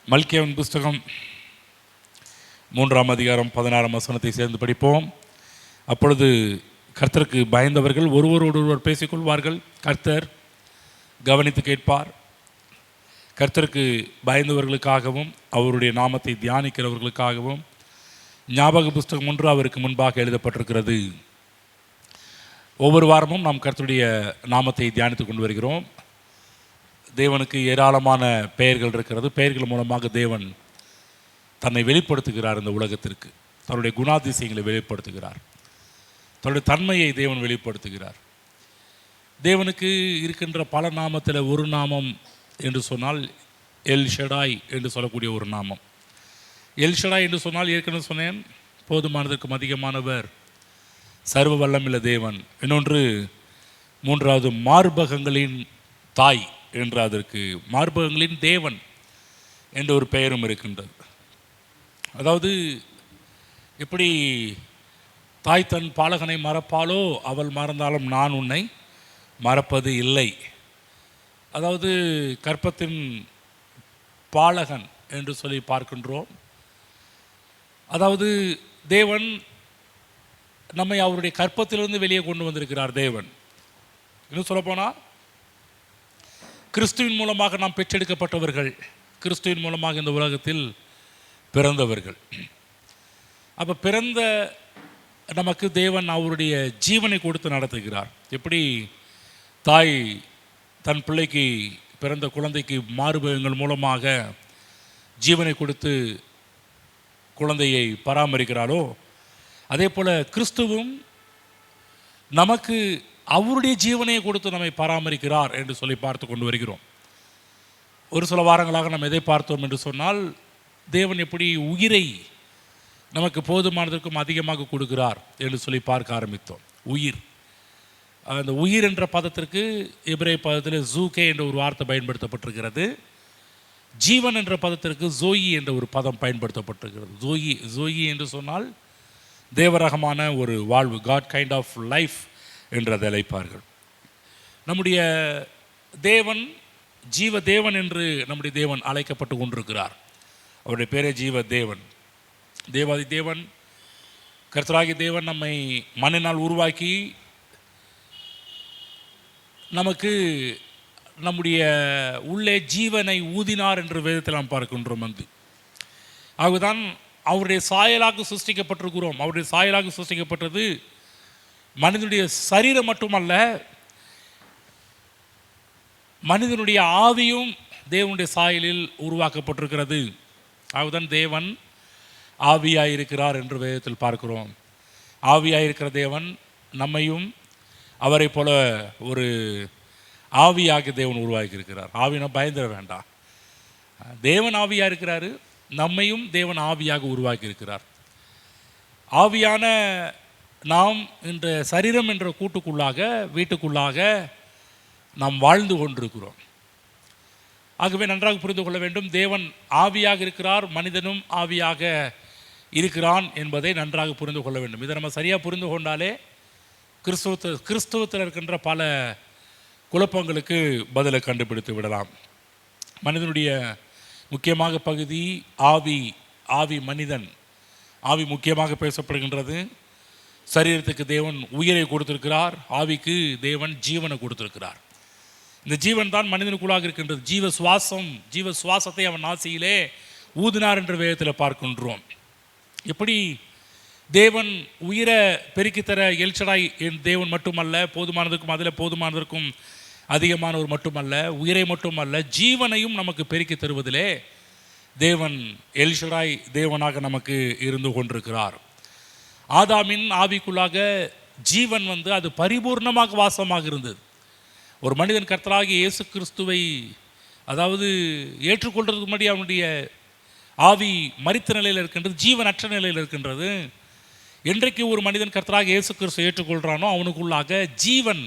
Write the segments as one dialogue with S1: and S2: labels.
S1: மல்கியாவின் புஸ்தகம் 3ஆம் அதிகாரம் 16ஆம் வசனத்தை சேர்ந்து படிப்போம். அப்பொழுது கர்த்தருக்கு பயந்தவர்கள் ஒருவரோடொருவர் பேசிக்கொள்வார்கள், கர்த்தர் கவனித்து கேட்பார். கர்த்தருக்கு பயந்தவர்களுக்காகவும் அவருடைய நாமத்தை தியானிக்கிறவர்களுக்காகவும் ஞாபக புஸ்தகம் 1 அவருக்கு முன்பாக எழுதப்பட்டிருக்கிறது. ஒவ்வொரு வாரமும் நாம் கர்த்தருடைய நாமத்தை தியானித்து கொண்டு வருகிறோம். தேவனுக்கு ஏராளமான பெயர்கள் இருக்கிறது. பெயர்கள் மூலமாக தேவன் தன்னை வெளிப்படுத்துகிறார். இந்த உலகத்திற்கு தன்னுடைய குணாதிசயங்களை வெளிப்படுத்துகிறார். தன்னுடைய தன்மையை தேவன் வெளிப்படுத்துகிறார். தேவனுக்கு இருக்கின்ற பல நாமத்தில் ஒரு நாமம் என்று சொன்னால் எல் ஷடாய் என்று சொல்லக்கூடிய ஒரு நாமம். எல் ஷடாய் என்று சொன்னால் ஏற்கனவே சொன்னேன், போதுமானதற்கும் அதிகமானவர், சர்வ வல்லமுள்ள தேவன். இன்னொன்று மூன்றாவது மார்பகங்களின் தாய் என்று, அதற்கு மார்பகங்களின் தேவன் என்ற ஒரு பெயரும் இருக்கின்றது. அதாவது எப்படி தாய் தன் பாலகனை மறப்பாலோ அவள் மறந்தாலும் நான் உன்னை மறப்பது இல்லை. அதாவது கற்பத்தின் பாலகன் என்று சொல்லி பார்க்கின்றோம். அதாவது தேவன் நம்மை அவருடைய கற்பத்திலிருந்து வெளியே கொண்டு வந்திருக்கிறார். தேவன் இன்னும் சொல்லப்போனால் கிறிஸ்துவின் மூலமாக நாம் பெற்றெடுக்கப்பட்டவர்கள், கிறிஸ்துவின் மூலமாக இந்த உலகத்தில் பிறந்தவர்கள். அப்போ பிறந்த நமக்கு தேவன் அவருடைய ஜீவனை கொடுத்து நடத்துகிறார். எப்படி தாய் தன் பிள்ளைக்கு, பிறந்த குழந்தைக்கு மார்பகங்கள் மூலமாக ஜீவனை கொடுத்து குழந்தையை பராமரிக்கிறாளோ, அதே போல் கிறிஸ்துவும் நமக்கு அவருடைய ஜீவனையை கொடுத்து நம்மை பராமரிக்கிறார் என்று சொல்லி பார்த்து கொண்டு வருகிறோம். ஒரு சில வாரங்களாக நாம் எதை பார்த்தோம் என்று சொன்னால், தேவன் எப்படி உயிரை நமக்கு போதுமானதற்கும் அதிகமாக கொடுக்கிறார் என்று சொல்லி பார்க்க ஆரம்பித்தோம். உயிர், அந்த உயிர் என்ற பதத்திற்கு எபிரேய பதத்தில் ஜூகே என்ற ஒரு வார்த்தை பயன்படுத்தப்பட்டிருக்கிறது. ஜீவன் என்ற பதத்திற்கு ஜோயி என்ற ஒரு பதம் பயன்படுத்தப்பட்டிருக்கிறது. ஜோயி என்று சொன்னால் தேவரகமான ஒரு வாழ்வு, காட் கைண்ட் ஆஃப் லைஃப் என்று அதை அழைப்பார்கள். நம்முடைய தேவன் ஜீவ தேவன் என்று நம்முடைய தேவன் அழைக்கப்பட்டு கொண்டிருக்கிறார். அவருடைய பேரே ஜீவ தேவன். தேவாதி தேவன், கர்த்தராகி தேவன் நம்மை மண்ணினால் உருவாக்கி நமக்கு நம்முடைய உள்ளே ஜீவனை ஊதினார் என்று வேதத்தில் நாம் பார்க்கின்றோம். ஆகதான் அவருடைய சாயலாக சிருஷ்டிக்கப்பட்டிருக்கிறோம். அவருடைய சாயலாக சிருஷ்டிக்கப்பட்டது மனிதனுடைய சரீரம் மட்டுமல்ல, மனிதனுடைய ஆவியும் தேவனுடைய சாயலில் உருவாக்கப்பட்டிருக்கிறது. ஆகதான் தேவன் ஆவியாயிருக்கிறார் என்று வேதத்தில் பார்க்கிறோம். ஆவியாயிருக்கிற தேவன் நம்மையும் அவரை போல ஒரு ஆவியாக தேவன் உருவாக்கி இருக்கிறார். ஆவினா பயந்துட வேண்டாம். தேவன் ஆவியாக இருக்கிறாரு, நம்மையும் தேவன் ஆவியாக உருவாக்கி இருக்கிறார். ஆவியான நாம் இந்த சரீரம் என்ற கூட்டுக்குள்ளாக, வீட்டுக்குள்ளாக நாம் வாழ்ந்து கொண்டிருக்கிறோம். ஆகவே நன்றாக புரிந்து கொள்ள வேண்டும், தேவன் ஆவியாக இருக்கிறார், மனிதனும் ஆவியாக இருக்கிறான் என்பதை நன்றாக புரிந்து கொள்ள வேண்டும். இதை நம்ம சரியாக புரிந்து கொண்டாலே கிறிஸ்துவத்தில் இருக்கின்ற பல குழப்பங்களுக்கு பதிலை கண்டுபிடித்து விடலாம். மனிதனுடைய முக்கியமாக பகுதி ஆவி மனிதன். ஆவி முக்கியமாக பேசப்படுகின்றது. சரீரத்துக்கு தேவன் உயிரை கொடுத்திருக்கிறார், ஆவிக்கு தேவன் ஜீவனை கொடுத்திருக்கிறார். இந்த ஜீவன் தான் மனிதனுக்குள்ளாக இருக்கின்றது. ஜீவ சுவாசத்தை அவன் நாசியிலே ஊதினார் என்ற வேதத்தில் பார்க்கின்றோம். எப்படி தேவன் உயிரை பெருக்கித்தர எல் ஷடாய் என் தேவன் மட்டுமல்ல, போதுமானதற்கும் அதில் போதுமானதற்கும் அதிகமானவர் மட்டுமல்ல, உயிரை மட்டுமல்ல, ஜீவனையும் நமக்கு பெருக்கி தருவதிலே தேவன் எல் ஷடாய் தேவனாக நமக்கு இருந்து கொண்டிருக்கிறார். ஆதாமின் ஆவிக்குள்ளாக ஜீவன் அது பரிபூர்ணமாக வாசமாக இருந்தது. ஒரு மனிதன் கர்த்தராகிய இயேசு கிறிஸ்துவை அதாவது ஏற்றுக்கொள்றதுக்கு முன்னாடி அவனுடைய ஆவி மரித்த நிலையில் இருக்கின்றது, ஜீவனற்ற நிலையில் இருக்கின்றது. என்றைக்கு ஒரு மனிதன் கர்த்தராகிய இயேசு கிறிஸ்துவை ஏற்றுக்கொள்கிறானோ அவனுக்குள்ளாக ஜீவன்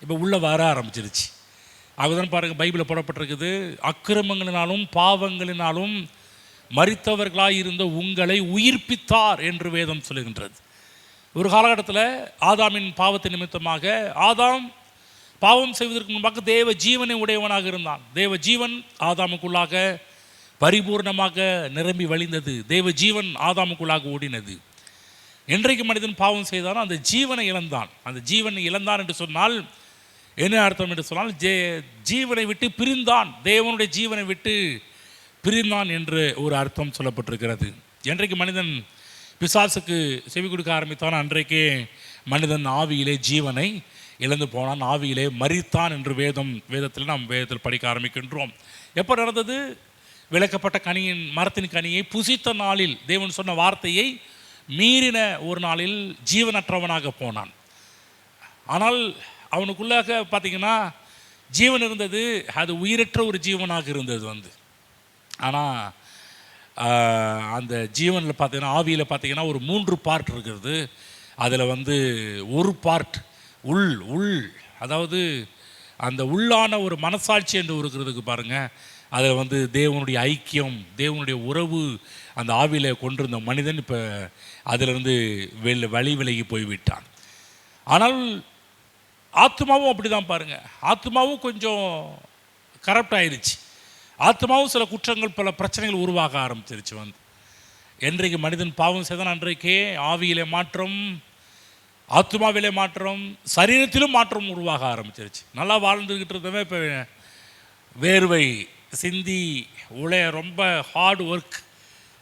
S1: இப்போ உள்ளே வர ஆரம்பிச்சிருச்சு. அதுதான் பாருங்கள், பைபிளில் போடப்பட்டிருக்குது, அக்கிரமங்களினாலும் பாவங்களினாலும் மரித்தவர்களாக இருந்த உங்களை உயிர்ப்பித்தார் என்று வேதம் சொல்லுகின்றது. ஒரு காலகட்டத்தில் ஆதாமின் பாவத்தின் நிமித்தமாக ஆதாம் பாவம் செய்வதற்கு முன்பாக தேவ ஜீவனை உடையவனாக இருந்தான். தேவ ஜீவன் ஆதாமுக்குள்ளாக பரிபூர்ணமாக நிரம்பி வழிந்தது. தேவ ஜீவன் ஆதாமுக்குள்ளாக ஓடினது. என்றைக்கு மனிதன் பாவம் செய்தானோ அந்த ஜீவனை இழந்தான். அந்த ஜீவனை இழந்தான் என்று சொன்னால் என்ன அர்த்தம் என்று சொன்னால் ஜீவனை விட்டு பிரிந்தான், தேவனுடைய ஜீவனை விட்டு பிரிந்தான் என்று ஒரு அர்த்தம் சொல்லப்பட்டிருக்கிறது. என்றைக்கு மனிதன் பிசாசுக்கு செவி கொடுக்க ஆரம்பித்தான் அன்றைக்கே மனிதன் ஆவியிலே ஜீவனை இழந்து போனான், ஆவியிலே மரித்தான் என்று வேதத்தில் நாம் வேதத்தில் படிக்க ஆரம்பிக்கின்றோம். எப்போ நடந்தது? விளக்கப்பட்ட மரத்தின் கனியை புசித்த நாளில், தேவன் சொன்ன வார்த்தையை மீறின ஒரு நாளில் ஜீவனற்றவனாக போனான். ஆனால் அவனுக்குள்ளாக பார்த்திங்கன்னா ஜீவன் இருந்தது, அது உயிரற்ற ஒரு ஜீவனாக இருந்தது ஆனால் அந்த ஜீவனில் பார்த்திங்கன்னா ஆவியில் பார்த்திங்கன்னா ஒரு 3 பார்ட் இருக்கிறது. அதில் ஒரு பார்ட் உள் அதாவது அந்த உள்ளான ஒரு மனசாட்சி என்று இருக்கிறதுக்கு பாருங்கள், அதில் தேவனுடைய ஐக்கியம், தேவனுடைய உறவு அந்த ஆவியில் கொண்டிருந்த மனிதன் இப்போ அதிலிருந்து வழி விலகி போய்விட்டான். ஆனால் ஆத்மாவும் அப்படி தான் பாருங்கள், ஆத்மாவும் கொஞ்சம் கரப்ட் ஆயிடுச்சு. ஆத்மாவும் சில குற்றங்கள் பல பிரச்சனைகள் உருவாக ஆரம்பிச்சிருச்சு. என்றைக்கு மனிதன் பாவம் செய்தான் அன்றைக்கே ஆவியிலே மாற்றம், ஆத்மாவிலே மாற்றம், சரீரத்திலும் மாற்றம் உருவாக ஆரம்பிச்சிருச்சு. நல்லா வாழ்ந்துக்கிட்டு இருந்தவன் இப்போ வேர்வை சிந்தி ரொம்ப ஹார்ட் ஒர்க்,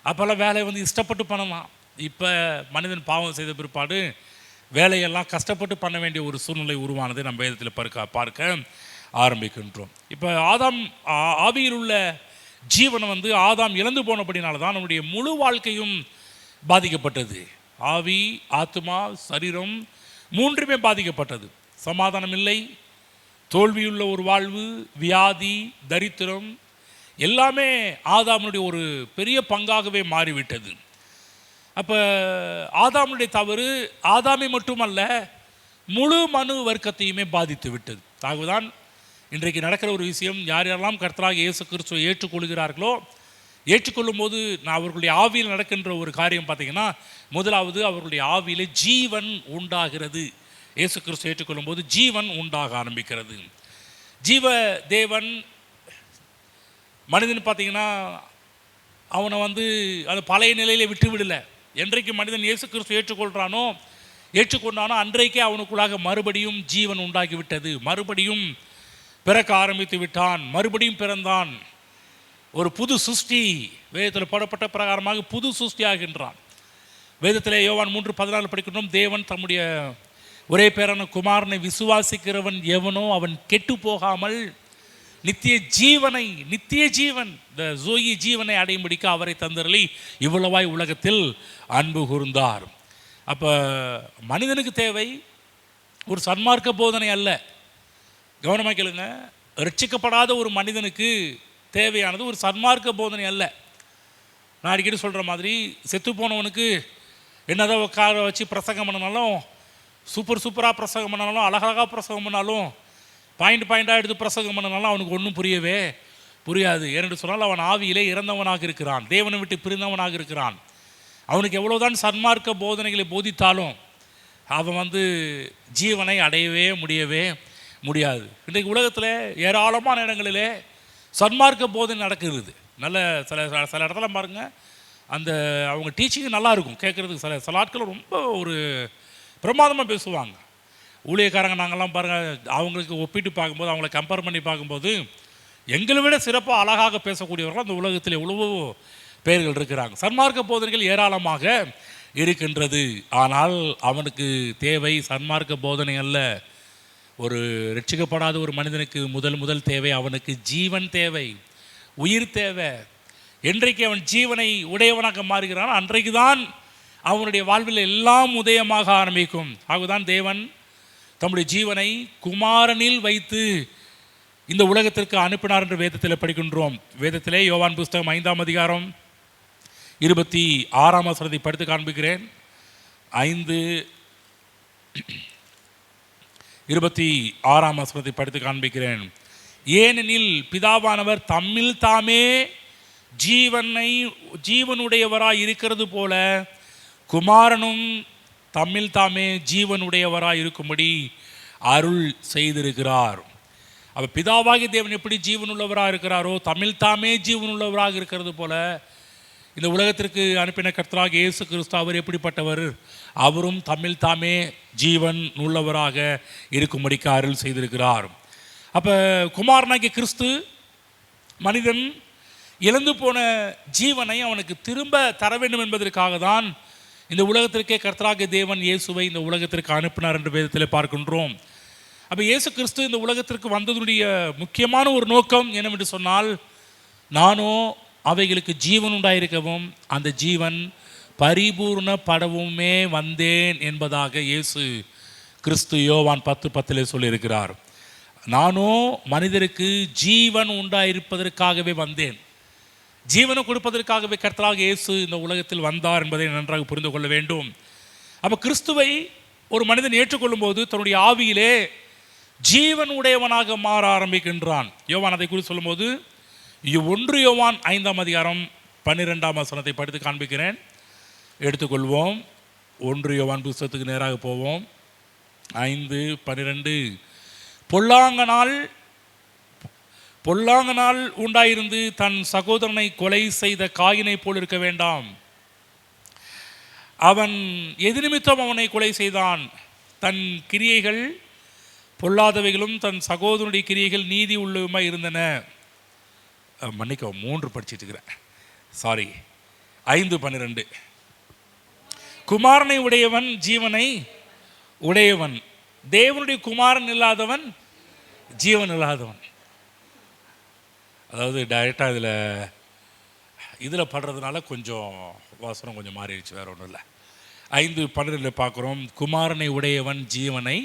S1: அப்போல்லாம் வேலையை இஷ்டப்பட்டு பண்ணலாம். இப்போ மனிதன் பாவம் செய்த பிற்பாடு வேலையெல்லாம் கஷ்டப்பட்டு பண்ண வேண்டிய ஒரு சூழ்நிலை உருவானது நம்ம வேதத்தில் பார்க்க ஆரம்பிக்கின்றோம். இப்போ ஆவியில் உள்ள ஜீவனை ஆதாம் இழந்து போனபடினால தான் நம்முடைய முழு வாழ்க்கையும் பாதிக்கப்பட்டது. ஆவி, ஆத்மா, சரீரம் 3மே பாதிக்கப்பட்டது. சமாதானம் இல்லை, தோல்வியுள்ள ஒரு வாழ்வு, வியாதி, தரித்திரம் எல்லாமே ஆதாமுடைய ஒரு பெரிய பங்காகவே மாறிவிட்டது. அப்போ ஆதாமுடைய தவறு ஆதாமை மட்டுமல்ல, முழு மனு வர்க்கத்தையுமே பாதித்து விட்டது. ஆகவே இன்றைக்கு நடக்கிற ஒரு விஷயம், யாரெல்லாம் கர்த்தராகிய இயேசு கிறிஸ்துவை ஏற்றுக்கொள்கிறார்களோ, ஏற்றுக்கொள்ளும் போது அவர்களுடைய ஆவியில் நடக்கின்ற ஒரு காரியம் பார்த்திங்கன்னா, முதலாவது அவர்களுடைய ஆவியிலே ஜீவன் உண்டாகிறது. இயேசு கிறிஸ்து ஏற்றுக்கொள்ளும் போது ஜீவன் உண்டாக ஆரம்பிக்கிறது. ஜீவ தேவன் மனிதன் பார்த்திங்கன்னா அவனை அது பழைய நிலையிலே விட்டு விடலை. என்றைக்கு மனிதன் இயேசு கிறிஸ்து ஏற்றுக்கொண்டானோ அன்றைக்கே அவனுக்குள்ளாக மறுபடியும் ஜீவன் உண்டாகிவிட்டது. மறுபடியும் பிறக்க ஆரம்பித்து விட்டான், மறுபடியும் பிறந்தான். ஒரு புது சிருஷ்டி, வேதத்தில் போடப்பட்ட பிரகாரமாக புது சிருஷ்டி ஆகின்றான். வேதத்தில் யோவான் 3:14 படிக்கணும், தேவன் தம்முடைய ஒரே பேரான குமாரனை விசுவாசிக்கிறவன் எவனோ அவன் கெட்டு போகாமல் நித்திய ஜீவன் ஜோயி ஜீவனை அடையும்படிக்கு அவரை தந்தரலி இவ்வளவாய் உலகத்தில் அன்பு கூர்ந்தார். அப்போ மனிதனுக்கு தேவை ஒரு சன்மார்க்க போதனை அல்ல. கவனமாக கேளுங்க, ரட்சிக்கப்படாத ஒரு மனிதனுக்கு தேவையானது ஒரு சன்மார்க்க போதனை அல்ல. நான் அடிக்கடி சொல்கிற மாதிரி, செத்து போனவனுக்கு என்னதான் உட்கார வச்சு பிரசங்கம் பண்ணினாலும், சூப்பராக பிரசங்கம் பண்ணாலும், அழகழகாக பிரசங்கம் பண்ணாலும், பாயிண்டாக எடுத்து பிரசங்கம் பண்ணினாலும் அவனுக்கு ஒன்றும் புரியாது. ஏனென்று சொன்னால் அவன் ஆவியிலே இறந்தவனாக இருக்கிறான், தேவனை விட்டு பிரிந்தவனாக இருக்கிறான். அவனுக்கு எவ்வளோதான் சன்மார்க்க போதனைகளை போதித்தாலும் அவன் ஜீவனை அடையவே முடியாது. இன்றைக்கு உலகத்தில் ஏராளமான இடங்களிலே சன்மார்க்க போதனை நடக்கிறது. நல்ல சில இடத்துல பாருங்கள், அந்த அவங்க டீச்சிங் நல்லா இருக்கும் கேட்குறதுக்கு. சில ஆட்கள் ரொம்ப ஒரு பிரமாதமாக பேசுவாங்க. ஊழியக்காரங்க நாங்கள்லாம் பாருங்கள், அவங்களுக்கு ஒப்பிட்டு பார்க்கும்போது, அவங்கள கம்பேர் பண்ணி பார்க்கும்போது எங்களை விட சிறப்பாக அழகாக பேசக்கூடியவர்கள் அந்த உலகத்தில் எவ்வளவோ பெயர்கள் இருக்கிறாங்க. சன்மார்க்க போதனைகள் ஏராளமாக இருக்கின்றது. ஆனால் அவனுக்கு தேவை சன்மார்க்க போதனை அல்ல. ஒரு ரட்சிக்கப்படாத ஒரு மனிதனுக்கு முதல் தேவை, அவனுக்கு ஜீவன் தேவை, உயிர் தேவை. என்றைக்கு அவன் ஜீவனை உடையவனாக மாறுகிறான் அன்றைக்கு தான் அவனுடைய வாழ்வில் எல்லாம் உதயமாக ஆரம்பிக்கும். ஆகதான் தேவன் தம்முடைய ஜீவனை குமாரனில் வைத்து இந்த உலகத்திற்கு அனுப்பினார் என்று வேதத்தில் படிக்கின்றோம். வேதத்திலே யோவான் புஸ்தகம் 5ஆம் அதிகாரம் 26ஆம் வசனத்தை படித்து காண்பிக்கிறேன். 5:26ஆம் வசனத்தை படித்து காண்பிக்கிறேன். ஏனெனில் பிதாவானவர் தம்மில் தாமே ஜீவனுடையவராய் இருக்கிறது போல குமாரனும் தம்மில் தாமே ஜீவனுடையவராய் இருக்கும்படி அருள் செய்திருக்கிறார். அப்போ பிதாவாகிய தேவன் எப்படி ஜீவனுள்ளவராக இருக்கிறாரோ, தமிழ் தாமே ஜீவனுள்ளவராக இருக்கிறது போல இந்த உலகத்திற்கு அனுப்பின கர்த்தராக இயேசு கிறிஸ்து அவர் எப்படிப்பட்டவர்? அவரும் தமிழ் தாமே ஜீவன் உள்ளவராக இருக்கும்படிக்கு அருள் செய்திருக்கிறார். அப்போ குமாரனாகிய கிறிஸ்து மனிதன் இழந்து போன ஜீவனை அவனுக்கு திரும்ப தர வேண்டும் என்பதற்காக தான் இந்த உலகத்திற்கே கர்த்தராகிய தேவன் இயேசுவை இந்த உலகத்திற்கு அனுப்பினார் என்று வேதத்தில் பார்க்கின்றோம். அப்போ இயேசு கிறிஸ்து இந்த உலகத்திற்கு வந்ததுடைய முக்கியமான ஒரு நோக்கம் என்னவென்று சொன்னால், நானோ அவைகளுக்கு ஜீவன் உண்டாயிருக்கவும் அந்த ஜீவன் பரிபூர்ணப்படவுமே வந்தேன் என்பதாக இயேசு கிறிஸ்து யோவான் 10:10 சொல்லியிருக்கிறார். நானோ மனிதருக்கு ஜீவன் உண்டாயிருப்பதற்காகவே வந்தேன், ஜீவனை கொடுப்பதற்காகவே கர்த்தராக இயேசு இந்த உலகத்தில் வந்தார் என்பதை நன்றாக புரிந்து கொள்ள வேண்டும். அப்போ கிறிஸ்துவை ஒரு மனிதன் ஏற்றுக்கொள்ளும் போது தன்னுடைய ஆவியிலே ஜீவன் உடையவனாக மாற ஆரம்பிக்கின்றான். யோவான் அதை குறித்து சொல்லும்போது 1 யோவான் 5:12 படித்து காண்பிக்கிறேன், எடுத்துக்கொள்வோம். 1 யோவான் புத்தகத்துக்கு நேராக போவோம். 5:12 பொல்லாங்கனால் உண்டாயிருந்து தன் சகோதரனை கொலை செய்த காயினை போல் இருக்க வேண்டாம். அவன் எது நிமித்தம் அவனை கொலை செய்தான்? தன் கிரியைகள் பொல்லாதவைகளும் தன் சகோதரனுடைய கிரியைகள் நீதி உள்ளவுமாய் இருந்தன. மன்னிக்கவும், 3 படிச்சுட்டு இருக்கிறேன், சாரி. 5:12 குமாரனை உடையவன் ஜீவனை உடையவன், தேவனுடைய குமாரன் இல்லாதவன் ஜீவன் இல்லாதவன். அதாவது டைரெக்டாக இதில் படுறதுனால கொஞ்சம் வாசனம் கொஞ்சம் மாறிடுச்சு, வேறு ஒன்றும் இல்லை. 5:12 பார்க்குறோம், குமாரனை உடையவன் ஜீவனை.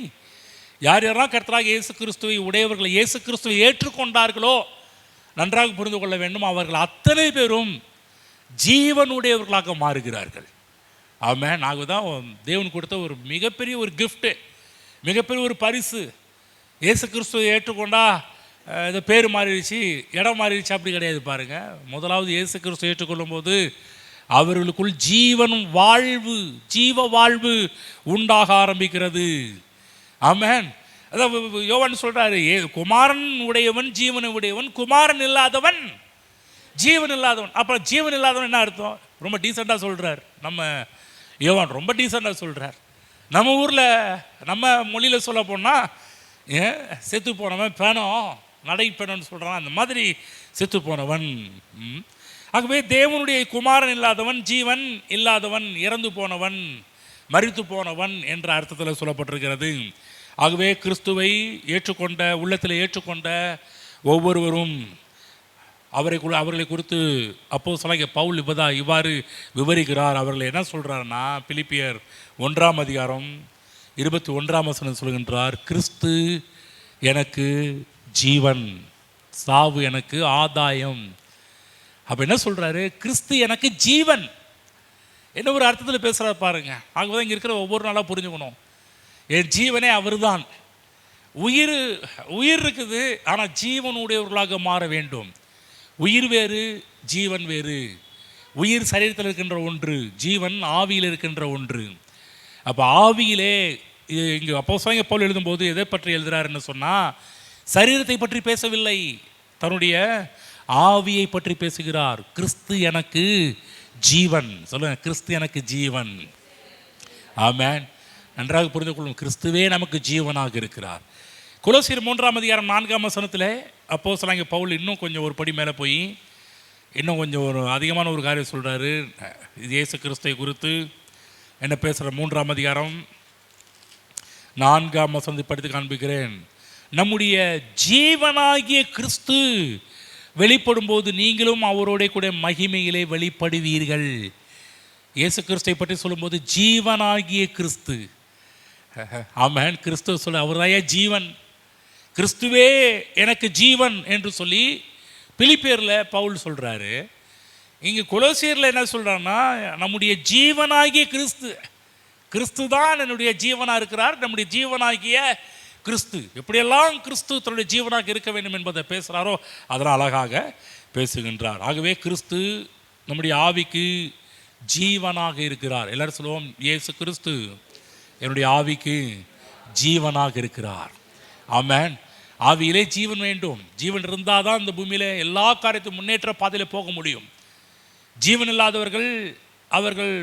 S1: யார் யாரெல்லாம் கர்த்தராக இயேசு கிறிஸ்துவை உடையவர்களை இயேசு கிறிஸ்துவை ஏற்றுக்கொண்டார்களோ நன்றாக புரிந்து கொள்ள வேண்டும், அவர்கள் அத்தனை பேரும் ஜீவனுடையவர்களாக மாறுகிறார்கள். ஆமாம், நாங்கள் தான் தேவன் கொடுத்த ஒரு மிகப்பெரிய ஒரு கிஃப்ட்டு, மிகப்பெரிய ஒரு பரிசு. இயேசு கிறிஸ்துவை ஏற்றுக்கொண்டா இந்த பேர் மாறிடுச்சு, இடம் மாறிடுச்சு, அப்படி கிடையாது. பாருங்கள், முதலாவது இயேசு கிறிஸ்துவை ஏற்றுக்கொள்ளும் போது அவர்களுக்குள் ஜீவ வாழ்வு உண்டாக ஆரம்பிக்கிறது. ஆமென். அதான் யோவான் சொல்கிறாரு, குமாரன் உடையவன் ஜீவனை உடையவன், குமாரன் இல்லாதவன் ஜீவன் இல்லாதவன். அப்புறம் ஜீவன் இல்லாதவன் என்ன அர்த்தம்? ரொம்ப டீசெண்டாக சொல்கிறார் நம்ம யோவான், ரொம்ப டீசெண்டாக சொல்கிறார். நம்ம ஊரில் நம்ம மொழியில் சொல்ல போனால் செத்து போனவன் பேனம் நடை பேனன்னு சொல்கிறான், அந்த மாதிரி செத்து போனவன். ஆகவே தேவனுடைய குமாரன் இல்லாதவன், ஜீவன் இல்லாதவன், இறந்து போனவன், மரித்து போனவன் என்ற அர்த்தத்தில் சொல்லப்பட்டிருக்கிறது. ஆகவே கிறிஸ்துவை ஏற்றுக்கொண்ட, உள்ளத்தில் ஏற்றுக்கொண்ட ஒவ்வொருவரும் அவர்களை குறித்து அப்போஸ்தலனாகிய பவுல் இவ்வாறு விவரிக்கிறார். அவர்கள் என்ன சொல்கிறாருன்னா, பிலிப்பியர் 1:21 சொல்கின்றார், கிறிஸ்து எனக்கு ஜீவன், சாவு எனக்கு ஆதாயம். அப்போ என்ன சொல்கிறாரு? கிறிஸ்து எனக்கு ஜீவன். என்ன ஒரு அர்த்தத்தில் பேசுகிறார் பாருங்க. ஆகவே இங்கே இருக்கிற ஒவ்வொரு நாளாக புரிஞ்சுக்கணும், என் ஜீவனே அவர் தான். உயிர் இருக்குது, ஆனால் ஜீவனுடையவர்களாக மாற வேண்டும். உயிர் வேறு, ஜீவன் வேறு. உயிர் சரீரத்தில் இருக்கின்ற ஒன்று, ஜீவன் ஆவியில் இருக்கின்ற ஒன்று. அப்போ ஆவியிலே இங்கே அப்போஸ்தலனாகிய பவுல் எழுதும்போது எதை பற்றி எழுதுகிறாருன்னு சொன்னால், சரீரத்தை பற்றி பேசவில்லை, தன்னுடைய ஆவியை பற்றி பேசுகிறார். கிறிஸ்து எனக்கு ஜீவன். சொல்லுங்க, கிறிஸ்து எனக்கு ஜீவன். ஆமென். நன்றாக புரிந்து கொள்ளும், கிறிஸ்துவே நமக்கு ஜீவனாக இருக்கிறார். கொலோசியர் 3:4 அப்போஸ்தலனாகிய பவுல் இன்னும் கொஞ்சம் ஒரு படி மேலே போய் இன்னும் கொஞ்சம் ஒரு அதிகமான ஒரு காரியம் சொல்கிறாரு. இயேசு கிறிஸ்துவை குறித்து என்ன பேசுகிற 3:4 படித்து காண்பிக்கிறேன். நம்முடைய ஜீவனாகிய கிறிஸ்து வெளிப்படும் போது நீங்களும் அவரோட கூட மகிமையிலே வெளிப்படுவீர்கள். இயேசு கிறிஸ்துவை பற்றி சொல்லும்போது ஜீவனாகிய கிறிஸ்து. ஆமென். கிறிஸ்துவ சொல்ல அவராய ஜீவன், கிறிஸ்துவே எனக்கு ஜீவன் என்று சொல்லி பிலிப்பியரில் பவுல் சொல்கிறாரு. இங்கே கொலோசியரில் என்ன சொல்கிறாருன்னா, நம்முடைய ஜீவனாகிய கிறிஸ்து தான் என்னுடைய ஜீவனாக இருக்கிறார். நம்முடைய ஜீவனாகிய கிறிஸ்து, எப்படியெல்லாம் கிறிஸ்து தன்னுடைய ஜீவனாக இருக்க வேண்டும் என்பதை பேசுகிறாரோ அதெல்லாம் அழகாக பேசுகின்றார். ஆகவே கிறிஸ்து நம்முடைய ஆவிக்கு ஜீவனாக இருக்கிறார். எல்லாரும் சொல்லுவோம், இயேசு கிறிஸ்து என்னுடைய ஆவிக்கு ஜீவனாக இருக்கிறார். ஆமென். ஆவியிலே ஜீவன் வேண்டும். ஜீவன் இருந்தால் தான் இந்த பூமியில் எல்லா காரியத்தையும் முன்னேற்ற பாதையில் போக முடியும். ஜீவன் இல்லாதவர்கள் அவர்கள்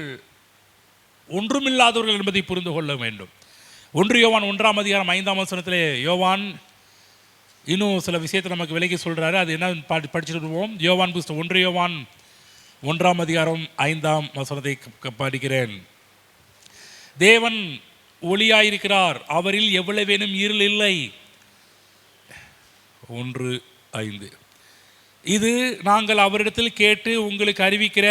S1: ஒன்றுமில்லாதவர்கள் என்பதை புரிந்து கொள்ள வேண்டும். 1 யோவான் 1ஆம் அதிகாரம் 5ஆம் வசனத்திலே யோவான் இன்னும் சில விஷயத்தை நமக்கு விலகி சொல்கிறாரு. அது என்ன படிச்சுட்டு வருவோம். யோவான் புஸ்தகம் 1 யோவான் 1ஆம் அதிகாரம் 5ஆம் வசனத்தை படிக்கிறேன். தேவன் ஒளியாயிருக்கிறார், அவரில் எவ்வளவேனும் இருள் இல்லை. 1:5. இது நாங்கள் அவரிடத்தில் கேட்டு உங்களுக்கு அறிவிக்கிற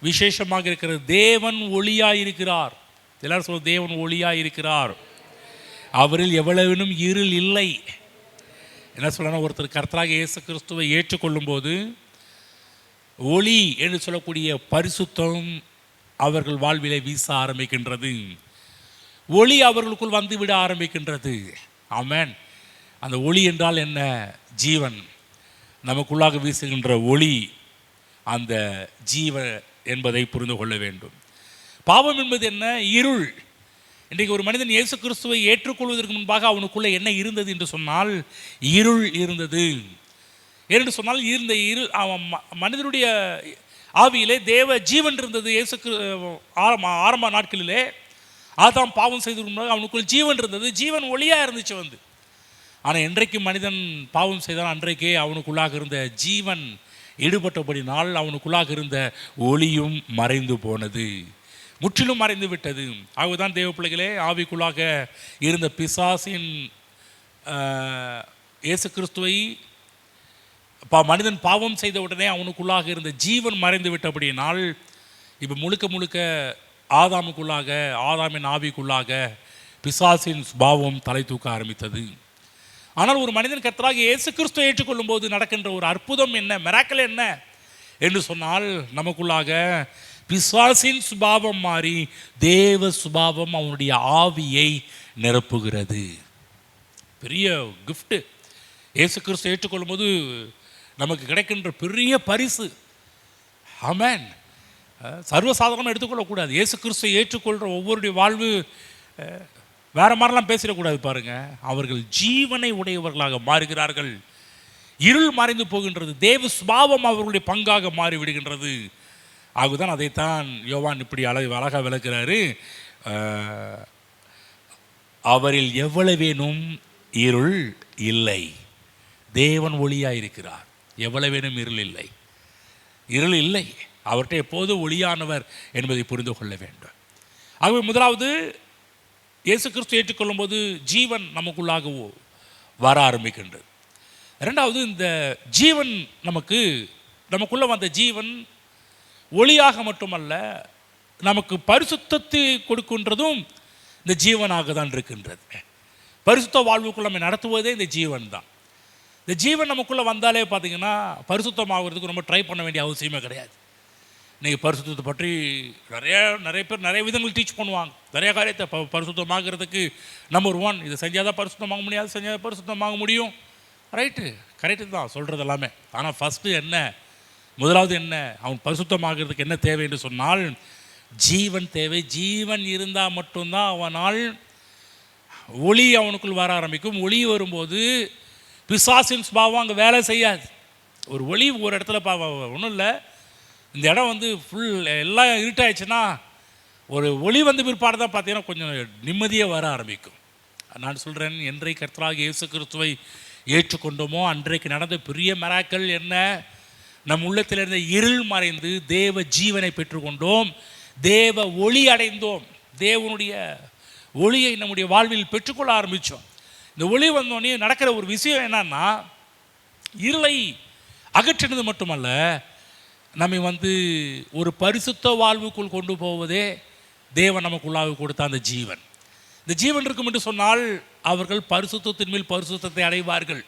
S1: விசேஷமாக இருக்கிறது. தேவன் ஒளியாயிருக்கிறார். எல்லாரும் சொல்ல, தேவன் ஒளியாயிருக்கிறார், அவரில் எவ்வளவேனும் இருள் இல்லை. என்ன சொல்லணும், ஒருத்தர் கர்த்தராக இயேசு கிறிஸ்துவை ஏற்றுக்கொள்ளும் போது ஒளி என்று சொல்லக்கூடிய பரிசுத்தம் அவர்கள் வாழ்விலே வீச ஆரம்பிக்கின்றது. ஒளி அவர்களுக்குள் வந்து விட ஆரம்பிக்கின்றது. ஆமென். அந்த ஒளி என்றால் என்ன? ஜீவன். நமக்குள்ளாக வீசுகின்ற ஒளி அந்த ஜீவன் என்பதை புரிந்து கொள்ள வேண்டும். பாவம் என்பது என்ன? இருள். இன்றைக்கு ஒரு மனிதன் இயேசு கிறிஸ்துவை ஏற்றுக்கொள்வதற்கு முன்பாக அவனுக்குள்ளே என்ன இருந்தது என்று சொன்னால் இருள் இருந்தது. என்று சொன்னால் இருந்த இருள் மனிதனுடைய ஆவியிலே தேவ ஜீவன் இருந்தது. இயேசு ஆரம்ப நாட்களிலே ஆதாம் பாவம் செய்து அவனுக்குள் ஜீவன் இருந்தது. ஜீவன் ஒளியாக இருந்துச்சு வந்து. ஆனால் என்றைக்கு மனிதன் பாவம் செய்தான் அன்றைக்கே அவனுக்குள்ளாக இருந்த ஜீவன் ஈடுபட்டபடினால் அவனுக்குள்ளாக இருந்த ஒளியும் மறைந்து போனது, முற்றிலும் மறைந்து விட்டது. ஆகவேதான் தேவ பிள்ளைகளே, ஆவிக்குள்ளாக இருந்த பிசாசின் இயேசு கிறிஸ்துவை மனிதன் பாவம் செய்த உடனே அவனுக்குள்ளாக இருந்த ஜீவன் மறைந்து விட்டபடியினால் இப்போ முழுக்க முழுக்க ஆதாமுக்குள்ளாக, ஆதாமின் ஆவிக்குள்ளாக பிசாசின் சுபாவம் தலை தூக்க ஆரம்பித்தது. ஆனால் ஒரு மனிதன் கர்த்தராக இயேசு கிறிஸ்துவை ஏற்றுக்கொள்ளும் போது நடக்கின்ற ஒரு அற்புதம் என்ன, மிராக்கிள் என்ன என்று சொன்னால், நமக்குள்ளாக பிசாசின் சுபாவம் மாறி தேவ சுபாவம் அவனுடைய ஆவியை நிரப்புகிறது. பெரிய கிஃப்ட். இயேசு கிறிஸ்துவை ஏற்றுக்கொள்ளும் போது நமக்கு கிடைக்கின்ற பெரிய பரிசு. ஆமென். சர்வசாதாரணமாக எடுத்துக்கொள்ளக்கூடாது. இயேசு கிறிஸ்துவை ஏற்றுக்கொள்கிற ஒவ்வொருடைய வாழ்வு வேறு மாதிரிலாம் பேசிடக்கூடாது. பாருங்கள், அவர்கள் ஜீவனை உடையவர்களாக மாறுகிறார்கள். இருள் மறைந்து போகின்றது. தேவ சுபாவம் அவர்களுடைய பங்காக மாறிவிடுகின்றது. ஆகுதான் அதைத்தான் யோவான் இப்படி அழகாக விளக்குறாரு. அவரில் எவ்வளவேனும் இருள் இல்லை, தேவன் ஒளியாக இருக்கிறார். எவ்வளவேனும் இருள் இல்லை, இருள் இல்லை. அவர்கிட்ட எப்போது ஒளியானவர் என்பதை புரிந்து கொள்ள வேண்டும். ஆகவே முதலாவது இயேசு கிறிஸ்து ஏற்றுக்கொள்ளும் போது ஜீவன் நமக்குள்ளாக வர ஆரம்பிக்கின்றது. ரெண்டாவது, இந்த ஜீவன் நமக்குள்ளே வந்த ஜீவன் ஒளியாக மட்டுமல்ல, நமக்கு பரிசுத்தத்தை கொடுக்கின்றதும் இந்த ஜீவனாக தான் இருக்கின்றது. பரிசுத்த வாழ்வுக்குள்ள நம்ம நடத்துவதே இந்த ஜீவன் தான். இந்த ஜீவன் நமக்குள்ளே வந்தாலே பார்த்தீங்கன்னா பரிசுத்தமாகிறதுக்கு ரொம்ப ட்ரை பண்ண வேண்டிய அவசியமே கிடையாது. இன்றைக்கி பரிசுத்தத்தை பற்றி நிறைய பேர் நிறைய விதங்கள் டீச் பண்ணுவாங்க. நிறைய காரியத்தை பரிசுத்தமாகிறதுக்கு நம்பர் 1, இதை செஞ்சால் தான் பரிசுத்தமாக முடியாது, செஞ்சால் பரிசுத்தமாக முடியும். கரெக்டு தான் சொல்கிறது எல்லாமே. ஆனால் ஃபஸ்ட்டு என்ன, முதலாவது என்ன, அவன் பரிசுத்தமாகிறதுக்கு என்ன தேவை என்று சொன்னால் ஜீவன் தேவை. ஜீவன் இருந்தால் மட்டும்தான் அவனால் ஒளி அவனுக்குள் வர ஆரம்பிக்கும். ஒளி வரும்போது பிசாசின் சுபாவம் அங்கே வேலை செய்யாது. ஒரு ஒளி ஒரு இடத்துல ஒன்றும் இல்லை, இந்த இடம் வந்து ஃபுல் எல்லாம் இருட்டாயிடுச்சுன்னா ஒரு ஒளி வந்து பிற்பாடு தான் பார்த்தீங்கன்னா கொஞ்சம் நிம்மதியாக வர ஆரம்பிக்கும். நான் சொல்கிறேன், என்றை கர்த்தராகிய இயேசு கிறிஸ்துவை ஏற்றுக்கொண்டோமோ அன்றைக்கு நடந்த பெரிய மிராக்கிள் என்ன, நம் உள்ளத்தில் இருந்த இருள் மறைந்து தேவ ஜீவனை பெற்றுக்கொண்டோம், தேவ ஒளி அடைந்தோம். தேவனுடைய ஒளியை நம்முடைய வாழ்வில் பெற்றுக்கொள்ள ஆரம்பித்தோம். இந்த ஒளி வந்தோடனே நடக்கிற ஒரு விஷயம் என்னன்னா, இருளை அகற்றினது மட்டுமல்ல, நம்மை வந்து ஒரு பரிசுத்த வாழ்வுக்குள் கொண்டு போவதே தேவன் நமக்குள்ளாக கொடுத்த அந்த ஜீவன். இந்த ஜீவன் இருக்கும் என்று சொன்னால் அவர்கள் பரிசுத்தத்தின் மேல் பரிசுத்தத்தை அடைவார்கள்.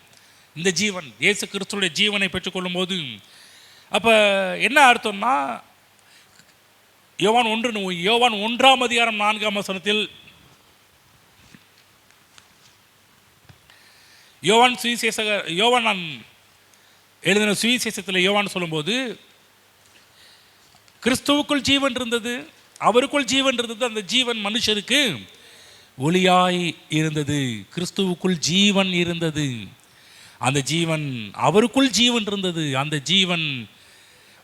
S1: இந்த ஜீவன் இயேசு கிறிஸ்துவுடைய ஜீவனை பெற்றுக்கொள்ளும் போது அப்போ என்ன அர்த்தம்னா, யோவான் 1ஆம் அதிகாரம் 4ஆம் வசனத்தில் யோவான் எழுதின சுவிசேஷத்தில் யோவான் சொல்லும்போது, கிறிஸ்துவுக்குள் ஜீவன் இருந்தது, அவருக்குள் ஜீவன் இருந்தது, அந்த ஜீவன் மனுஷருக்கு ஒளியாய் இருந்தது. கிறிஸ்துவுக்குள் ஜீவன் இருந்தது. அந்த ஜீவன், அவருக்குள் ஜீவன் இருந்தது. அந்த ஜீவன்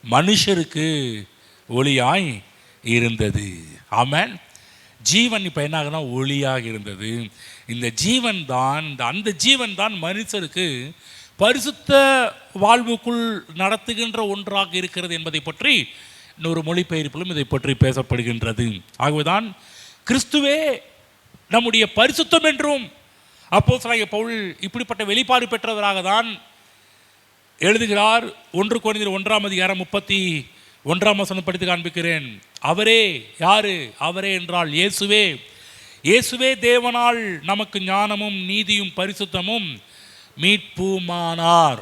S1: மனுஷருக்கு ஒளியாய் இருந்தது. ஆமென். ஜீவன் இப்போ என்ன ஆகுதுன்னா ஒளியாக இருந்தது. இந்த ஜீவன் தான், அந்த ஜீவன் தான் மனுஷருக்கு பரிசுத்த வாழ்வுக்குள் நடத்துகின்ற ஒன்றாக இருக்கிறது என்பதை பற்றி இன்னொரு மொழிபெயர்ப்பிலும் இதை பற்றி பேசப்படுகின்றது. ஆகவேதான் கிறிஸ்துவே நம்முடைய பரிசுத்தம் என்றும் அப்போஸ்தலனாகிய பவுல் இப்படிப்பட்ட வெளிப்பாடு பெற்றவராக தான் எழுதுகிறார். 1 கொரிந்தியர் 1:31 படித்து காண்பிக்கிறேன். அவரே யாரு? அவரே என்றால் இயேசுவே. இயேசுவே தேவனால் நமக்கு ஞானமும் நீதியும் பரிசுத்தமும் மீட்புமானார்.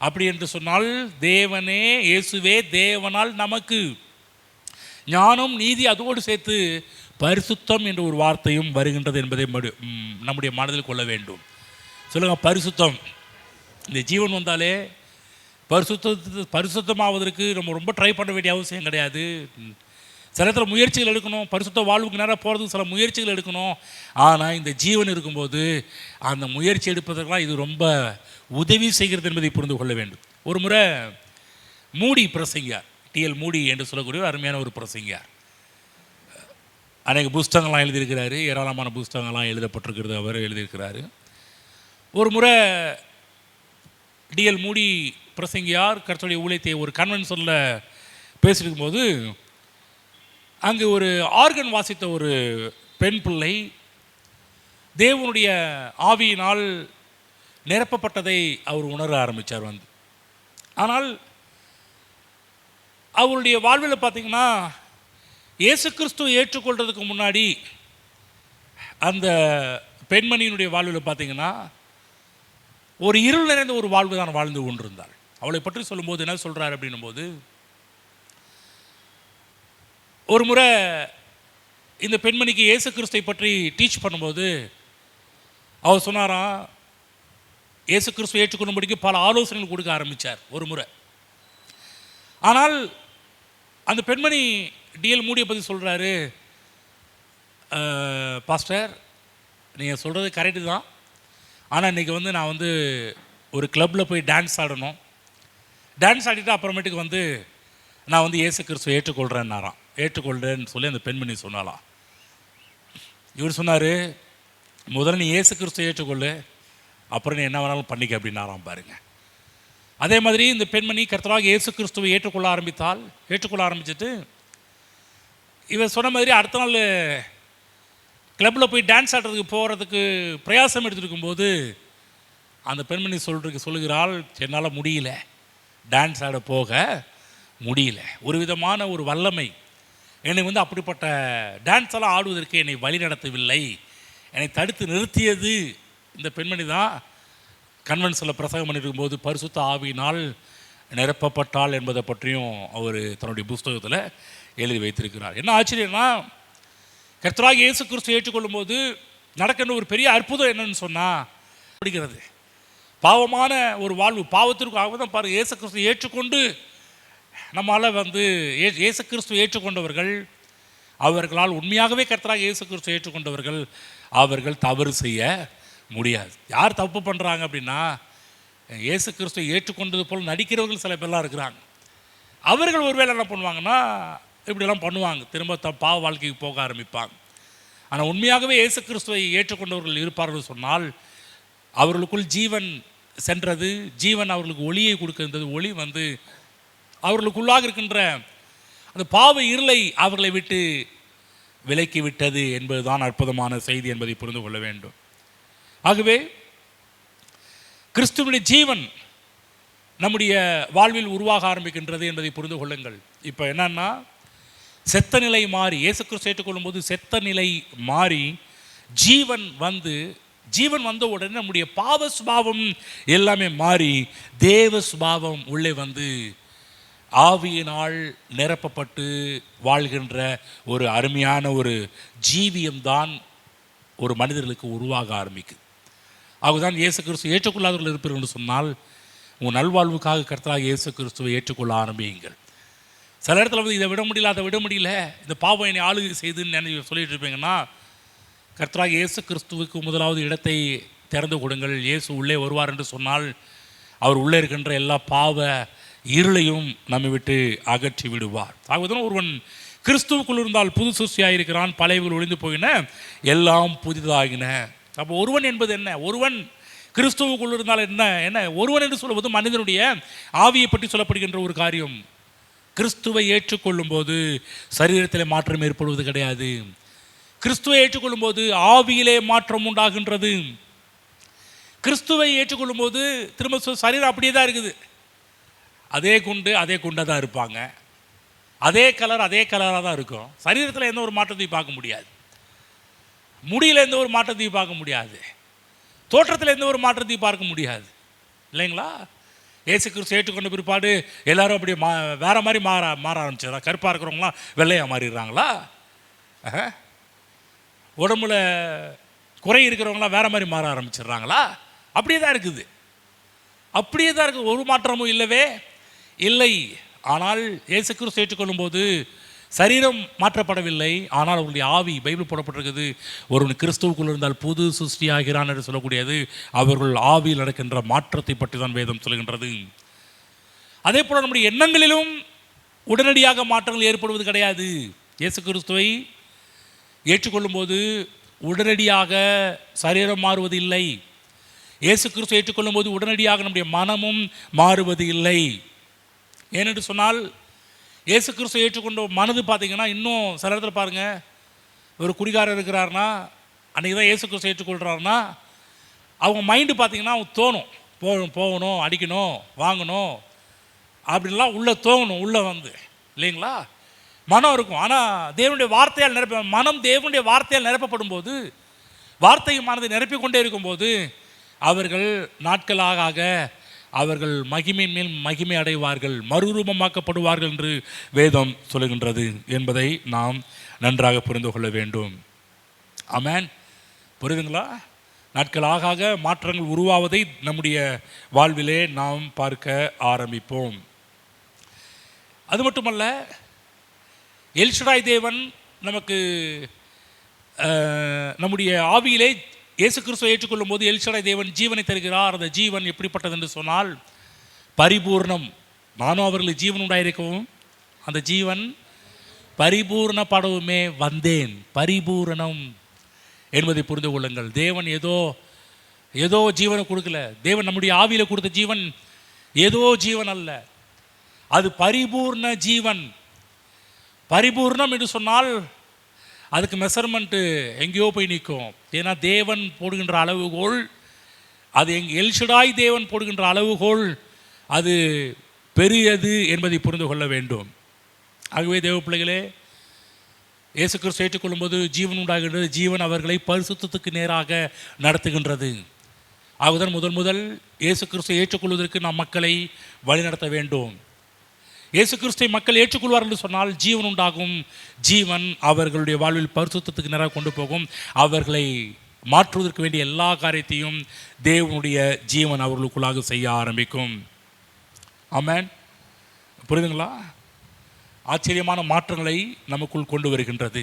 S1: அப்படி என்று சொன்னால் தேவனே, இயேசுவே தேவனால் நமக்கு ஞானம் நீதி, அதோடு சேர்த்து பரிசுத்தம் என்ற ஒரு வார்த்தையும் வருகின்றது என்பதை நம்முடைய மனதில் கொள்ள வேண்டும். சொல்லுங்க, பரிசுத்தம். இந்த ஜீவன் வந்தாலே பரிசுத்தமாவதற்கு நம்ம ரொம்ப ட்ரை பண்ண வேண்டிய அவசியம் கிடையாது. சில இடத்துல முயற்சிகள் எடுக்கணும், பரிசுத்த வாழ்வுக்கு நேராக போகிறதுக்கு சில முயற்சிகள் எடுக்கணும். ஆனால் இந்த ஜீவன் இருக்கும்போது அந்த முயற்சி எடுப்பதற்கெல்லாம் இது ரொம்ப உதவி செய்கிறது என்பதை புரிந்து கொள்ள வேண்டும். ஒரு முறை மூடி பிரசங்கியார், டிஎல் மூடி என்று சொல்லக்கூடிய ஒரு அருமையான ஒரு பிரசங்கியார். அநேக புஸ்தகங்கள்லாம் எழுதியிருக்கிறாரு, ஏராளமான புஸ்தகங்கள்லாம் எழுதப்பட்டிருக்கிறது, அவர் எழுதியிருக்கிறாரு. ஒரு முறை டிஎல் மூடி பிரசங்கியார் கர்த்தருடைய ஊழியத்தை ஒரு கன்வென்ஷனில் பேசியிருக்கும்போது அங்கு ஒரு ஆர்கன் வாசித்த ஒரு பெண் பிள்ளை தேவனுடைய ஆவியினால் நிரப்பப்பட்டதை அவர் உணர ஆரம்பித்தார் வந்து. ஆனால் அவருடைய வாழ்வில் பார்த்திங்கன்னா இயேசு கிறிஸ்துவை ஏற்றுக்கொள்கிறதுக்கு முன்னாடி அந்த பெண்மணியினுடைய வாழ்வில் பார்த்திங்கன்னா ஒரு இருள் நிறைந்த ஒரு வாழ்வு தான் வாழ்ந்து கொண்டிருந்தாள். அவளை பற்றி சொல்லும்போது என்ன சொல்கிறார் அப்படின்னும் போது, ஒரு முறை இந்த பெண்மணிக்கு இயேசு கிறிஸ்துவை பற்றி டீச் பண்ணும்போது அவர் சொன்னாராம், இயேசு கிறிஸ்துவை ஏற்றுக்கொள்ளும்படிக்கு பல ஆலோசனைகள் கொடுக்க ஆரம்பித்தார் ஒரு முறை. ஆனால் அந்த பெண்மணி டிஎல் மூடியை பற்றி சொல்கிறாரு, பாஸ்டர் நீங்கள் சொல்கிறது கரெக்டு தான், ஆனால் இன்றைக்கி வந்து நான் வந்து ஒரு கிளப்பில் போய் டான்ஸ் ஆடணும், டான்ஸ் ஆடிட்டு அப்புறமேட்டுக்கு வந்து நான் வந்து இயேசு கிறிஸ்துவை ஏற்றுக்கொள்கிறேன்னாராம். ஏற்றுக்கொள்கிறேன்னு சொல்லி அந்த பெண்மணி சொன்னாலாம். இவர் சொன்னார், முதல்ல நீ இயேசு கிறிஸ்துவை ஏற்றுக்கொள்ளு, அப்புறம் நீ என்ன வேணாலும் பண்ணிக்க அப்படின்னாராம். பாருங்க, அதே மாதிரி இந்த பெண்மணி கர்த்தராகிய இயேசு கிறிஸ்துவை ஏற்றுக்கொள்ள ஆரம்பிச்சுட்டு இவர் சொன்ன மாதிரி அடுத்த நாள் கிளப்பில் போய் டான்ஸ் ஆடுறதுக்கு போகிறதுக்கு பிரயாசம் எடுத்துகிட்டு இருக்கும்போது அந்த பெண்மணி சொல்லுகிறாள், என்னால் முடியல, டான்ஸ் ஆட போக முடியல. ஒரு விதமான ஒரு வல்லமை என்னை வந்து அப்படிப்பட்ட டான்ஸ் எல்லாம் ஆடுவதற்கு என்னை வழி நடத்தவில்லை, என்னை தடுத்து நிறுத்தியது இந்த பெண்மணி தான். கன்வென்ஷனில் பிரசங்கம் பண்ணியிருக்கும்போது பரிசுத்த ஆவியினால் நிரப்பப்பட்டாள் என்பதை பற்றியும் அவர் தன்னுடைய புஸ்தகத்தில் எழுதி வைத்திருக்கிறார். என்ன ஆச்சரியம்னா, கர்த்தராகிய இயேசு கிறிஸ்து ஏற்றுக்கொள்ளும் போது நடக்கின்ற ஒரு பெரிய அற்புதம் என்னன்னு சொன்னால் பிடிக்கிறது. பாவமான ஒரு வாழ்வு, பாவத்திற்காக தான் பாருங்கள், இயேசு கிறிஸ்து ஏற்றுக்கொண்டு நம்மளால் வந்து இயேசு கிறிஸ்து ஏற்றுக்கொண்டவர்கள், அவர்களால் உண்மையாகவே கர்த்தராகிய இயேசு கிறிஸ்து ஏற்றுக்கொண்டவர்கள், அவர்கள் தவறு செய்ய முடியாது. யார் தப்பு பண்ணுறாங்க அப்படின்னா, இயேசு கிறிஸ்துவை ஏற்றுக்கொண்டது போல் நடிக்கிறவர்கள் சில பேர்லாம் இருக்கிறாங்க. அவர்கள் ஒருவேளை என்ன பண்ணுவாங்கன்னா இப்படிலாம் பண்ணுவாங்க, திரும்ப பாவ வாழ்க்கைக்கு போக ஆரம்பிப்பாங்க. ஆனால் உண்மையாகவே இயேசு கிறிஸ்துவை ஏற்றுக்கொண்டவர்கள் இருப்பார்கள் சொன்னால் அவர்களுக்குள் ஜீவன் சென்றது, ஜீவன் அவர்களுக்கு ஒளியை கொடுக்கின்றது, ஒளி வந்து அவர்களுக்குள்ளாக இருக்கின்ற அந்த பாவ இருளை அவர்களை விட்டு விலக்கி விட்டது என்பதுதான் அற்புதமான செய்தி என்பதை புரிந்து கொள்ள வேண்டும். ஆகவே கிறிஸ்துவினுடைய ஜீவன் நம்முடைய வாழ்வில் உருவாக ஆரம்பிக்கின்றது என்பதை புரிந்து கொள்ளுங்கள். இப்போ என்னன்னா, செத்த நிலை மாறி இயேசு கிறிஸ்து ஏற்றுக்கொள்ளும் போது செத்த நிலை மாறி ஜீவன் வந்த உடனே நம்முடைய பாவ சுபாவம் எல்லாமே மாறி தேவ சுபாவம் உள்ளே வந்து ஆவியினால் நிரப்பப்பட்டு வாழ்கின்ற ஒரு அருமையான ஒரு ஜீவியம்தான் ஒரு மனிதர்களுக்கு உருவாக ஆரம்பிக்குது. ஆகதான் இயேசு கிறிஸ்துவை ஏற்றுக்கொள்ளாதவர்கள் இருப்பீர்கள் என்று சொன்னால் உங்கள் நல்வாழ்வுக்காக கர்த்தராகிய இயேசு கிறிஸ்துவை ஏற்றுக்கொள்ள ஆரம்பியுங்கள். சில இடத்துல வந்து இதை விட முடியல, அதை விட முடியல, இந்த பாவம் என்னை ஆளுகை செய்துன்னு சொல்லிட்டு இருப்பீங்கன்னா கர்த்தராகிய இயேசு கிறிஸ்துவுக்கு முதலாவது இடத்தை திறந்து கொடுங்கள். இயேசு உள்ளே வருவார் என்று சொன்னால் அவர் உள்ளே இருக்கின்ற எல்லா பாவ இருளையும் நம்மை விட்டு அகற்றி விடுவார். ஆகவே ஒருவன் கிறிஸ்துவுக்குள் இருந்தால் புது சிருஷ்டியாக இருக்கிறான், பழையவர்கள் ஒழிந்து போயின, எல்லாம் புதிதாகின. அப்போ ஒருவன் என்பது என்ன? ஒருவன் கிறிஸ்துவுக்குள் இருந்தால் என்ன என்ன ஒருவன் என்று சொல்லுவது மனிதனுடைய ஆவியை பற்றி சொல்லப்படுகின்ற ஒரு காரியம். கிறிஸ்துவை ஏற்றுக்கொள்ளும் போது சரீரத்தில் மாற்றம் ஏற்படுவது கிடையாது. கிறிஸ்துவை ஏற்றுக்கொள்ளும் போது ஆவியிலே மாற்றம் உண்டாகின்றது. கிறிஸ்துவை ஏற்றுக்கொள்ளும் போது திரும்ப சரீரம் அப்படியே தான் இருக்குது. அதே குண்டாக தான் இருப்பாங்க. அதே கலராக தான் இருக்கும். சரீரத்தில் எந்த ஒரு மாற்றத்தையும் பார்க்க முடியாது. முடியில் எந்த ஒரு மாற்றத்தையும் பார்க்க முடியாது. தோற்றத்தில் எந்த ஒரு மாற்றத்தையும் பார்க்க முடியாது, இல்லைங்களா? இயேசு கிறிஸ்து ஏற்றுக்கொண்ட பிற்பாடு எல்லாரும் அப்படியே வேற மாதிரி மாற ஆரம்பிச்சிடறா. கருப்பாக இருக்கிறவங்களாம் வெள்ளையாக மாறிடுறாங்களா? உடம்புல குறை இருக்கிறவங்களாம் வேற மாதிரி மாற ஆரம்பிச்சிடுறாங்களா? அப்படியே தான் இருக்குது. அப்படியே தான் இருக்குது. ஒரு மாற்றமும் இல்லவே இல்லை. ஆனால் இயேசு கிறிஸ்து ஏற்றுக்கொள்ளும் போது சரீரம் மாற்றப்படவில்லை, ஆனால் அவருடைய ஆவி, பைபிள் போடப்பட்டிருக்குது, ஒருவன் கிறிஸ்துவுக்குள் இருந்தால் புது சிருஷ்டி ஆகிறான் என்று சொல்லக்கூடியது அவர்கள் ஆவியில் நடக்கின்ற மாற்றத்தை பற்றி தான் வேதம் சொல்கின்றது. அதே போல் நம்முடைய எண்ணங்களிலும் உடனடியாக மாற்றங்கள் ஏற்படுவது கிடையாது. இயேசு கிறிஸ்துவை ஏற்றுக்கொள்ளும் போது உடனடியாக சரீரம் மாறுவது இல்லை. இயேசு கிறிஸ்துவை ஏற்றுக்கொள்ளும் போது உடனடியாக நம்முடைய மனமும் மாறுவது இல்லை. ஏனென்று சொன்னால் இயேசு கிறிஸ்துவை ஏற்றுக்கொண்ட மனது பார்த்திங்கன்னா, இன்னும் சில இடத்துல பாருங்கள், ஒரு குடிகாரர் இருக்கிறாருன்னா, அன்றைக்கி தான் இயேசு கிறிஸ்துவை ஏற்றுக்கொள்கிறாருன்னா, அவங்க மைண்டு பார்த்திங்கன்னா தோணும், போகணும், அடிக்கணும், வாங்கணும் அப்படின்லாம் உள்ளே தோணும். உள்ளே வந்து இல்லைங்களா மனம் இருக்கும். ஆனால் தேவனுடைய வார்த்தையால் மனம் தேவனுடைய வார்த்தையால் நிரப்பப்படும் போது, வார்த்தையும் மனதை நிரப்பிக்கொண்டே இருக்கும்போது அவர்கள் நாட்களாக அவர்கள் மகிமை மேல் மகிமை அடைவார்கள், மறுரூபமாக்கப்படுவார்கள் என்று வேதம் சொல்லுகின்றது என்பதை நாம் நன்றாக புரிந்து கொள்ள வேண்டும். ஆமென். புரியுதுங்களா? நாட்களாக மாற்றங்கள் உருவாவதை நம்முடைய வாழ்விலே நாம் பார்க்க ஆரம்பிப்போம். அது மட்டுமல்ல, எல்ஷடாய் தேவன் நமக்கு நம்முடைய ஆவியிலே இயேசு கிறிஸ்துவை ஏற்றுக்கொள்ளும் போது எல்ஷடாய் தேவன் ஜீவனை தருகிறார். அந்த ஜீவன் எப்படிப்பட்டது என்று சொன்னால் பரிபூர்ணம். நானும் அவர்களுக்கு ஜீவன் உண்டாயிருக்கவும் அந்த ஜீவன் பரிபூர்ணப்படவுமே வந்தேன். பரிபூரணம் என்பதை புரிந்து கொள்ளுங்கள். தேவன் ஏதோ ஜீவனை கொடுக்கல. தேவன் நம்முடைய ஆவியில் கொடுத்த ஜீவன் ஏதோ ஜீவன் அல்ல, அது பரிபூர்ண ஜீவன். பரிபூர்ணம் என்று சொன்னால் அதுக்கு மெஷர்மெண்ட்டு எங்கேயோ போய் நிற்கும். ஏன்னா தேவன் போடுகின்ற அளவுகோல், அது எல்ஷடாய் தேவன் போடுகின்ற அளவுகோல் அது பெரியது என்பதை புரிந்து கொள்ள வேண்டும். ஆகவே தேவ பிள்ளைகளே, இயேசு கிறிஸ்து ஏற்றுக்கொள்ளும் போது ஜீவன் உண்டாகின்றது. ஜீவன் அவர்களை பரிசுத்தத்துக்கு நேராக நடத்துகின்றது. ஆகுதான் முதல் இயேசு கிறிஸ்துவை ஏற்றுக்கொள்வதற்கு நாம் மக்களை வழிநடத்த வேண்டும். இயேசு கிறிஸ்துவை மக்கள் ஏற்றுக்கொள்வார்கள் என்று சொன்னால் ஜீவன் உண்டாகும். ஜீவன் அவர்களுடைய வாழ்வில் பரிசுத்தத்துக்கு நேராக கொண்டு போகும். அவர்களை மாற்றுவதற்கு வேண்டிய எல்லா காரியத்தையும் தேவனுடைய ஜீவன் அவர்களுக்குள்ளாக செய்ய ஆரம்பிக்கும். ஆமென். புரியுதுங்களா? ஆச்சரியமான மாற்றங்களை நமக்குள் கொண்டு வருகின்றது.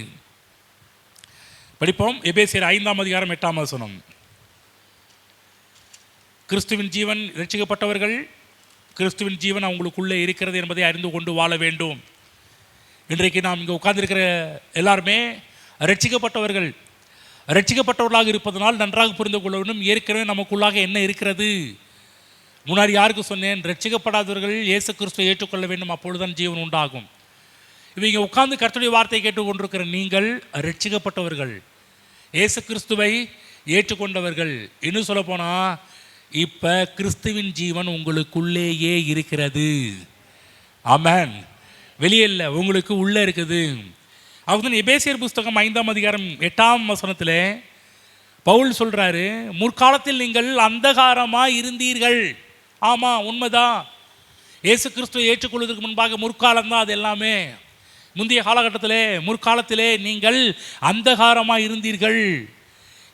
S1: படிப்போம். எபேசியர் 5:8. கிறிஸ்துவின் ஜீவன், ரட்சிக்கப்பட்டவர்கள் கிறிஸ்துவின் ஜீவன் அவங்களுக்குள்ளே இருக்கிறது என்பதை அறிந்து கொண்டு வாழ வேண்டும். இன்றைக்கு நாம் இங்கே உட்கார்ந்திருக்கிற எல்லாருமே ரட்சிக்கப்பட்டவர்கள். ரட்சிக்கப்பட்டவர்களாக இருப்பதனால் நன்றாக புரிந்து கொள்ள வேண்டும், ஏற்கனவே நமக்குள்ளாக என்ன இருக்கிறது. முன்னாடி யாருக்கு சொன்னேன்? ரட்சிக்கப்படாதவர்கள் இயேசு கிறிஸ்துவை ஏற்றுக்கொள்ள வேண்டும், அப்பொழுதுதான் ஜீவன் உண்டாகும். இவங்க உட்கார்ந்து கர்த்தருடைய வார்த்தையை கேட்டுக்கொண்டிருக்கிற நீங்கள் ரட்சிக்கப்பட்டவர்கள், இயேசு கிறிஸ்துவை ஏற்றுக்கொண்டவர்கள். இன்னும் சொல்ல போனால் இப்போ கிறிஸ்துவின் ஜீவன் உங்களுக்குள்ளேயே இருக்கிறது. ஆமென். வெளியே இல்லை, உங்களுக்கு உள்ளே இருக்குது. அதுதான் எபேசியர் புஸ்தகம் 5:8 பவுல் சொல்கிறாரு, முற்காலத்தில் நீங்கள் அந்தகாரமாக இருந்தீர்கள். ஆமாம், உண்மைதான். இயேசு கிறிஸ்துவை ஏற்றுக்கொள்வதற்கு முன்பாக முற்காலம்தான் அது எல்லாமே. முந்தைய காலகட்டத்திலே, முற்காலத்திலே நீங்கள் அந்தகாரமாக இருந்தீர்கள்.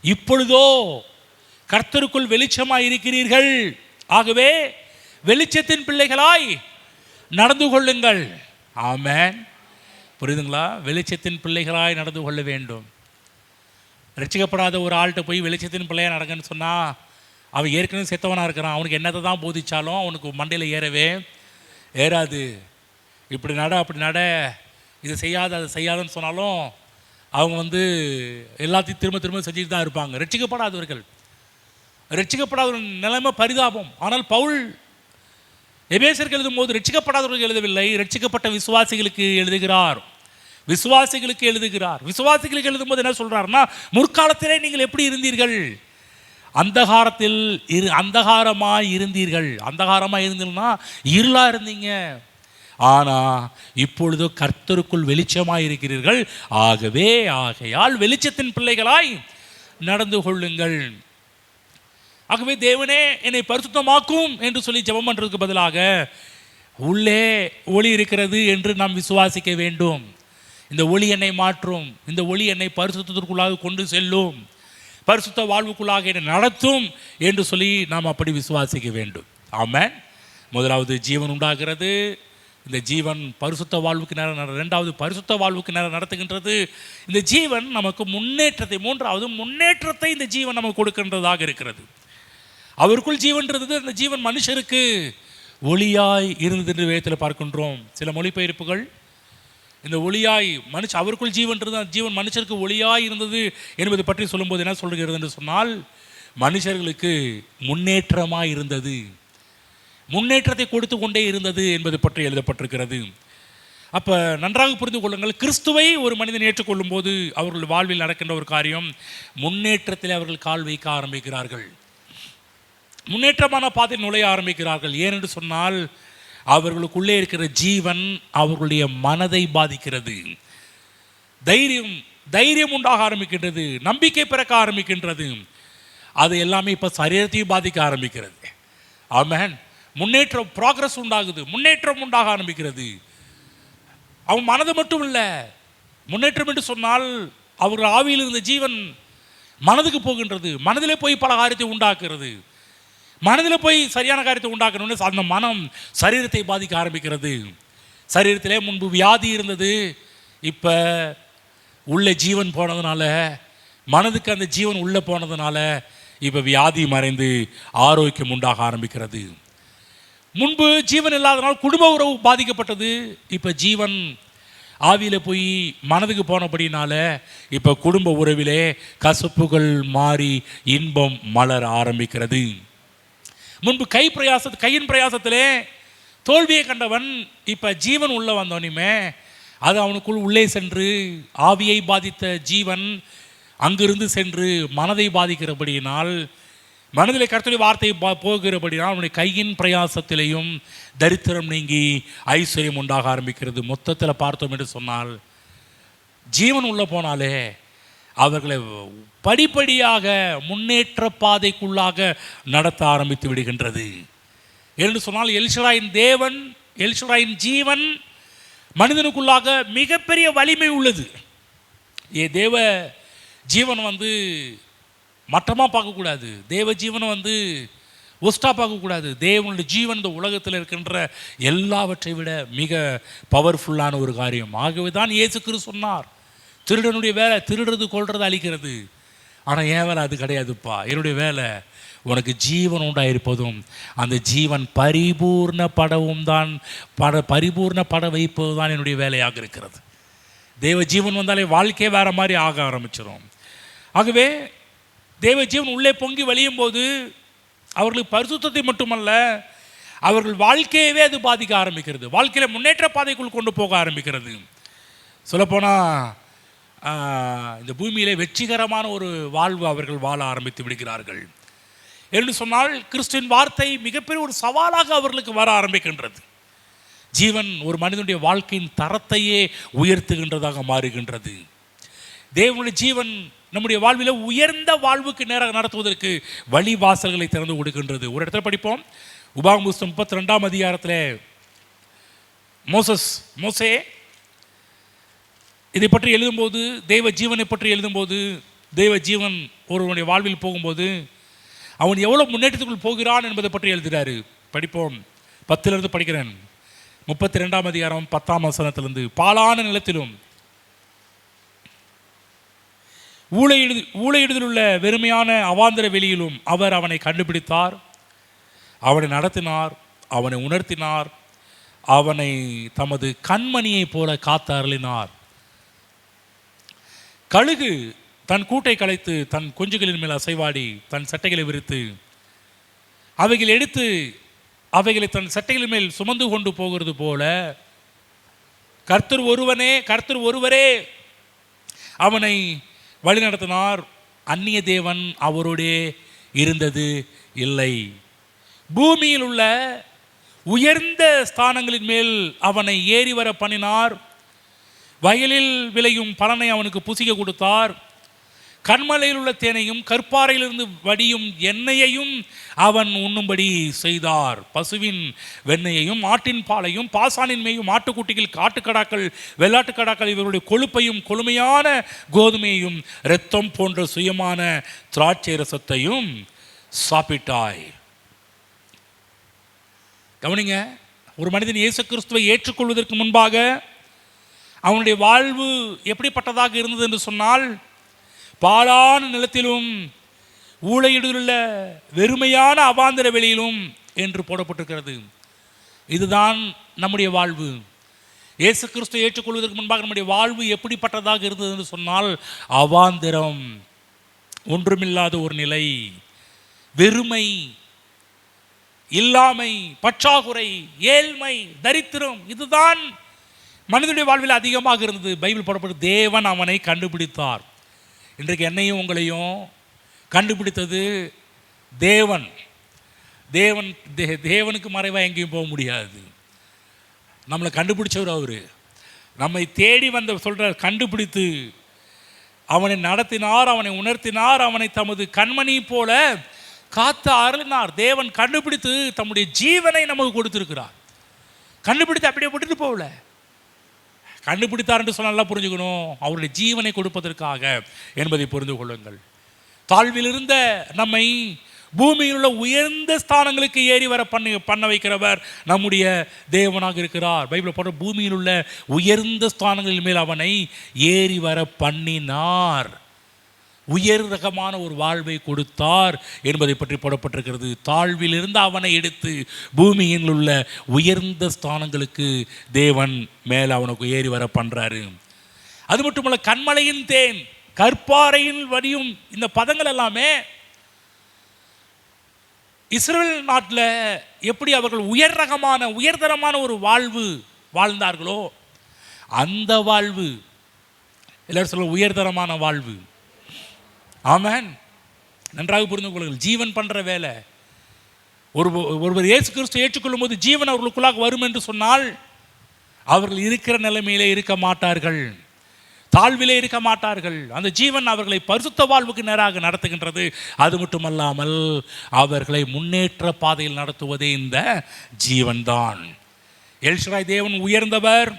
S1: இப்பொழுதோ கர்த்தருக்குள் வெளிச்சமாய் இருக்கிறீர்கள். ஆகவே வெளிச்சத்தின் பிள்ளைகளாய் நடந்து கொள்ளுங்கள். ஆமென். புரியுதுங்களா? வெளிச்சத்தின் பிள்ளைகளாய் நடந்து கொள்ள வேண்டும். ரட்சிக்கப்படாத ஒரு ஆள்கிட்ட போய் வெளிச்சத்தின் பிள்ளையாக நடங்கன்னு சொன்னால் அவன் ஏற்கனவே செத்தவனாக இருக்கிறான். அவனுக்கு என்னத்தை தான் போதிச்சாலும் அவனுக்கு மண்டையில் ஏறவே ஏறாது. இப்படி நட அப்படி நட, இதை செய்யாத அதை செய்யாதுன்னு சொன்னாலும் அவங்க எல்லாத்தையும் திரும்ப திரும்ப செஞ்சுட்டு தான் இருப்பாங்க. ரட்சிக்கப்படாத நிலைமை பரிதாபம். ஆனால் பவுல் எபேசியருக்கு எழுதும் போது ரட்சிக்கப்படாதவர்களுக்கு எழுதவில்லை, ரட்சிக்கப்பட்ட விசுவாசிகளுக்கு எழுதுகிறார். விசுவாசிகளுக்கு எழுதும் போது என்ன சொல்றாருன்னா, முற்காலத்திலே நீங்கள் எப்படி இருந்தீர்கள்? அந்தகாரமாய் இருந்தீங்கன்னா இருளாக இருந்தீங்க. ஆனால் இப்பொழுதோ கர்த்தருக்குள் வெளிச்சமாய் இருக்கிறீர்கள். ஆகையால் வெளிச்சத்தின் பிள்ளைகளாய் நடந்து கொள்ளுங்கள். ஆகவே தேவனே என்னை பரிசுத்தமாக்கும் என்று சொல்லி ஜெபம் பண்ணுறதுக்கு பதிலாக உள்ளே ஒளி இருக்கிறது என்று நாம் விசுவாசிக்க வேண்டும். இந்த ஒளி என்னை மாற்றும், இந்த ஒளி என்னை பரிசுத்தத்திற்குள்ளாக கொண்டு செல்லும், பரிசுத்த வாழ்வுக்குள்ளாக என்னை நடத்தும் என்று சொல்லி நாம் அப்படி விசுவாசிக்க வேண்டும். ஆமென். முதலாவது ஜீவன் உண்டாகிறது. இந்த ஜீவன் பரிசுத்த வாழ்வுக்கு நேரம், ரெண்டாவது பரிசுத்த வாழ்வுக்கு நேரம் நடத்துகின்றது. இந்த ஜீவன் நமக்கு முன்னேற்றத்தை, மூன்றாவது முன்னேற்றத்தை இந்த ஜீவன் நமக்கு கொடுக்கின்றதாக இருக்கிறது. அவருக்குள் ஜீவன்றது, அந்த ஜீவன் மனுஷருக்கு ஒளியாய் இருந்தது என்று வேதத்தில் பார்க்கின்றோம். சில மொழிபெயர்ப்புகள் இந்த ஒளியாய் அவருக்குள் ஜீவன்றது, அந்த ஜீவன் மனுஷருக்கு ஒளியாய் இருந்தது என்பது பற்றி சொல்லும்போது என்ன சொல்கிறது என்று சொன்னால், மனுஷர்களுக்கு முன்னேற்றமாய் இருந்தது, முன்னேற்றத்தை கொடுத்து கொண்டே இருந்தது என்பது பற்றி எழுதப்பட்டிருக்கிறது. அப்போ நன்றாக புரிந்து கொள்ளுங்கள், கிறிஸ்துவை ஒரு மனிதன் ஏற்றுக்கொள்ளும் போது அவர்கள் வாழ்வில் நடக்கின்ற ஒரு காரியம், முன்னேற்றத்தில் அவர்கள் கால் வைக்க ஆரம்பிக்கிறார்கள், முன்னேற்றமான பாதையில் நுழைய ஆரம்பிக்கிறார்கள். ஏனென்று சொன்னால் அவர்களுக்குள்ளே இருக்கிற ஜீவன் அவர்களுடைய மனதை பாதிக்கிறது, தைரியம் உண்டாக ஆரம்பிக்கின்றது, நம்பிக்கை பிறக்க ஆரம்பிக்கின்றது. அது எல்லாமே இப்போ சரீரத்தையும் பாதிக்க ஆரம்பிக்கிறது. ஆமென். முன்னேற்றம், ப்ராக்ரஸ் உண்டாகுது, முன்னேற்றம் உண்டாக ஆரம்பிக்கிறது. அவன் மனது மட்டும் இல்லை, முன்னேற்றம் என்று சொன்னால் அவர்கள் ஆவியில் இருந்த ஜீவன் மனதுக்கு போகின்றது, மனதிலே போய் பல காரியத்தை உண்டாக்குறது, மனதில் போய் சரியான காரியத்தை உண்டாக்கணும்னு அந்த மனம் சரீரத்தை பாதிக்க ஆரம்பிக்கிறது. சரீரத்திலே முன்பு வியாதி இருந்தது, இப்போ உள்ள ஜீவன் போனதுனால, மனதுக்கு அந்த ஜீவன் உள்ளே போனதுனால இப்போ வியாதி மறைந்து ஆரோக்கியம் உண்டாக ஆரம்பிக்கிறது. முன்பு ஜீவன் இல்லாதனால் குடும்ப உறவு பாதிக்கப்பட்டது, இப்போ ஜீவன் ஆவியில் போய் மனதுக்கு போனபடினால இப்போ குடும்ப உறவிலே கசப்புகள் மாறி இன்பம் மலர ஆரம்பிக்கிறது. முன்பு கையின் பிரயாசத்திலே தோல்வியை கண்டவன் இப்போ ஜீவன் உள்ளே வந்தோனிமே அது அவனுக்குள் உள்ளே சென்று ஆவியை பாதித்த ஜீவன் அங்கிருந்து சென்று மனதை பாதிக்கிறபடியினால், மனதில் கர்த்தருடைய வார்த்தை போகிறபடினால் அவனுடைய கையின் பிரயாசத்திலேயும் தரித்திரம் நீங்கி ஐஸ்வர்யம் உண்டாக ஆரம்பிக்கிறது. மொத்தத்தில் பார்த்தோம் என்று சொன்னால் ஜீவன் உள்ளே போனாலே அவர்களை படிப்படியாக முன்னேற்ற பாதைக்குள்ளாக நடத்த ஆரம்பித்து விடுகின்றது. என்று சொன்னால் எல்ஷடாயின் ஜீவன் மனிதனுக்குள்ளாக மிகப்பெரிய வலிமை உள்ளது. தேவ ஜீவன் மட்டமாக பார்க்கக்கூடாது, தேவ ஜீவனை ஒஸ்டாக பார்க்கக்கூடாது. தேவனுடைய ஜீவன் இந்த உலகத்தில் இருக்கின்ற எல்லாவற்றை விட மிக பவர்ஃபுல்லான ஒரு காரியம். ஆகவே தான் இயேசு கிறிஸ்து சொன்னார், திருடனுடைய வேலை திருடுறது கொள்றது அழிக்கிறது, ஆனால் என் வேலை அது கிடையாதுப்பா, என்னுடைய வேலை உனக்கு ஜீவன் உண்டாயிருப்பதும் அந்த ஜீவன் பரிபூர்ணப்பட வைப்பது தான் என்னுடைய வேலையாக இருக்கிறது. தேவ ஜீவன் வந்தாலே வாழ்க்கையே வேறு மாதிரி ஆக ஆரம்பிச்சிடும். ஆகவே தேவ ஜீவன் உள்ளே பொங்கி வழியும் போது அவர்களுக்கு பரிசுத்தத்தை மட்டுமல்ல, அவர்கள் வாழ்க்கையவே அது பாதிக்க ஆரம்பிக்கிறது, வாழ்க்கையில் முன்னேற்ற பாதைக்குள் கொண்டு போக ஆரம்பிக்கிறது. சொல்லப்போனால் இந்த பூமியிலே வெற்றிகரமான ஒரு வாழ்வு அவர்கள் வாழ ஆரம்பித்து விடுகிறார்கள். என்று சொன்னால் கிறிஸ்துவின் வார்த்தை மிகப்பெரிய ஒரு சவாலாக அவர்களுக்கு வர ஆரம்பிக்கின்றது. ஜீவன் ஒரு மனிதனுடைய வாழ்க்கையின் தரத்தையே உயர்த்துகின்றதாக மாறுகின்றது. தேவனுடைய ஜீவன் நம்முடைய வாழ்வில் உயர்ந்த வாழ்வுக்கு நேராக நடத்துவதற்கு வழி வாசல்களை திறந்து கொடுக்கின்றது. ஒரு இடத்துல படிப்போம், உபாகமம் புத்தகம் 32ஆம் அதிகாரத்தில் மோசே இதை பற்றி எழுதும்போது, தெய்வ ஜீவனை பற்றி எழுதும்போது, தெய்வ ஜீவன் ஒருவனுடைய வாழ்வில் போகும்போது அவன் எவ்வளோ முன்னேற்றத்துக்குள் போகிறான் என்பதை பற்றி எழுதுகிறாரு. படிப்போம், 10லிருந்து படிக்கிறேன். 32ஆம் அதிகாரம் 10ஆம் வசனத்திலிருந்து, பாலான நிலத்திலும் ஊழையிடுதல் உள்ள வெறுமையான அவாந்தர வெளியிலும் அவர் அவனை கண்டுபிடித்தார், அவனை நடத்தினார், அவனை உணர்த்தினார், அவனை தமது கண்மணியை போல காத்து அருளினார். கழுகு தன் கூட்டை கலைத்து தன் குஞ்சுகளின் மேல் அசைவாடி தன் சட்டைகளை விரித்து அவைகள் எடுத்து அவைகளை தன் சட்டைகளின் மேல் சுமந்து கொண்டு போகிறது போல கர்த்தர் ஒருவரே அவனை வழிநடத்தினார். அந்நிய தேவன் அவரோடே இருந்தது இல்லை. பூமியில் உள்ள உயர்ந்த ஸ்தானங்களின் மேல் அவனை ஏறி வர பண்ணினார். வயலில் விளையும் பலனை அவனுக்கு புசிக்க கொடுத்தார். கண்மலையில் உள்ள தேனையும் கற்பாறையிலிருந்து வடியும் எண்ணெயையும் அவன் உண்ணும்படி செய்தார். பசுவின் வெண்ணெயையும் ஆட்டின் பாலையும் பாசானின் மேயும் ஆட்டுக்குட்டிகள் காட்டுக்கடாக்கள் வெள்ளாட்டுக்கடாக்கள் இவருடைய கொழுப்பையும் கொழுமையான கோதுமையையும் இரத்தம் போன்ற சுயமான திராட்சை ரசத்தையும் சாப்பிட்டாய். கவனிங்க, ஒரு மனிதன் இயேசு கிறிஸ்துவை ஏற்றுக்கொள்வதற்கு முன்பாக அவனுடைய வாழ்வு எப்படிப்பட்டதாக இருந்தது என்று சொன்னால், பாழான நிலத்திலும் ஊழையிடுள்ள வெறுமையான அவாந்தர வெளியிலும் என்று போடப்பட்டிருக்கிறது. இதுதான் நம்முடைய வாழ்வு. இயேசு கிறிஸ்துவை ஏற்றுக்கொள்வதற்கு முன்பாக நம்முடைய வாழ்வு எப்படிப்பட்டதாக இருந்தது என்று சொன்னால், அவாந்திரம், ஒன்றுமில்லாத ஒரு நிலை, வெறுமை, இல்லாமை, பற்றாக்குறை, ஏழ்மை, தரித்திரம், இதுதான் மனிதனுடைய வாழ்வில் அதிகமாக இருந்தது. பைபிள் போடப்பட்டு தேவன் அவனை கண்டுபிடித்தார். இன்றைக்கு என்னையும் உங்களையும் கண்டுபிடித்தது தேவன். தேவனுக்கு மறைவாக எங்கேயும் போக முடியாது. நம்மளை கண்டுபிடிச்சவர் அவர். நம்மை தேடி வந்த சொல்கிறார், கண்டுபிடித்து அவனை நடத்தினார், அவனை உணர்த்தினார், அவனை தமது கண்மணி போல காத்து அருளினார். தேவன் கண்டுபிடித்து தம்முடைய ஜீவனை நமக்கு கொடுத்திருக்கிறார். கண்டுபிடித்து அப்படியே விட்டுட்டு போகல. கண்டுபிடித்தார் என்று சொன்னால் நல்லா புரிஞ்சுக்கணும், அவருடைய ஜீவனை கொடுப்பதற்காக என்பதை புரிந்து கொள்ளுங்கள். தாழ்வில் இருந்த நம்மை பூமியில் உள்ள உயர்ந்த ஸ்தானங்களுக்கு ஏறி வர பண்ண வைக்கிறவர் நம்முடைய தேவனாக இருக்கிறார். பைபிள் போன்ற பூமியில் உள்ள உயர்ந்த ஸ்தானங்களின் மேல் அவனை ஏறி வர பண்ணினார். உயர் ரகமான ஒரு வாழ்வை கொடுத்தார் என்பதை பற்றி போடப்பட்டிருக்கிறது. தாழ்வில் இருந்து அவனை எடுத்து பூமியில் உள்ள உயர்ந்த ஸ்தானங்களுக்கு தேவன் மேலே அவனுக்கு ஏறி வர பண்ணுறாரு. அது மட்டுமல்ல, கண்மலையின் தேன், கற்பாறையின் வடியும், இந்த பதங்கள் எல்லாமே இஸ்ரேல் நாட்டில் எப்படி அவர்கள் உயர் ரகமான உயர்தரமான ஒரு வாழ்வு வாழ்ந்தார்களோ அந்த வாழ்வு, எல்லாரும் சொல்ல உயர்தரமான வாழ்வு. ஆமென். நன்றாக புரிந்து கொள்ளுங்கள். ஜீவன் பண்ணுற வேலை. ஒருவர் இயேசு கிறிஸ்து ஏற்றுக்கொள்ளும் போது ஜீவன் அவர்களுக்குள்ளாக வரும் என்று சொன்னால் அவர்கள் இருக்கிற நிலைமையிலே இருக்க மாட்டார்கள், தாழ்விலே இருக்க மாட்டார்கள். அந்த ஜீவன் அவர்களை பரிசுத்த வாழ்வுக்கு நேராக நடத்துகின்றது. அது மட்டுமல்லாமல் அவர்களை முன்னேற்ற பாதையில் நடத்துவதே இந்த ஜீவன் தான். எல் ஷடாய் தேவன் உயர்ந்தவர்.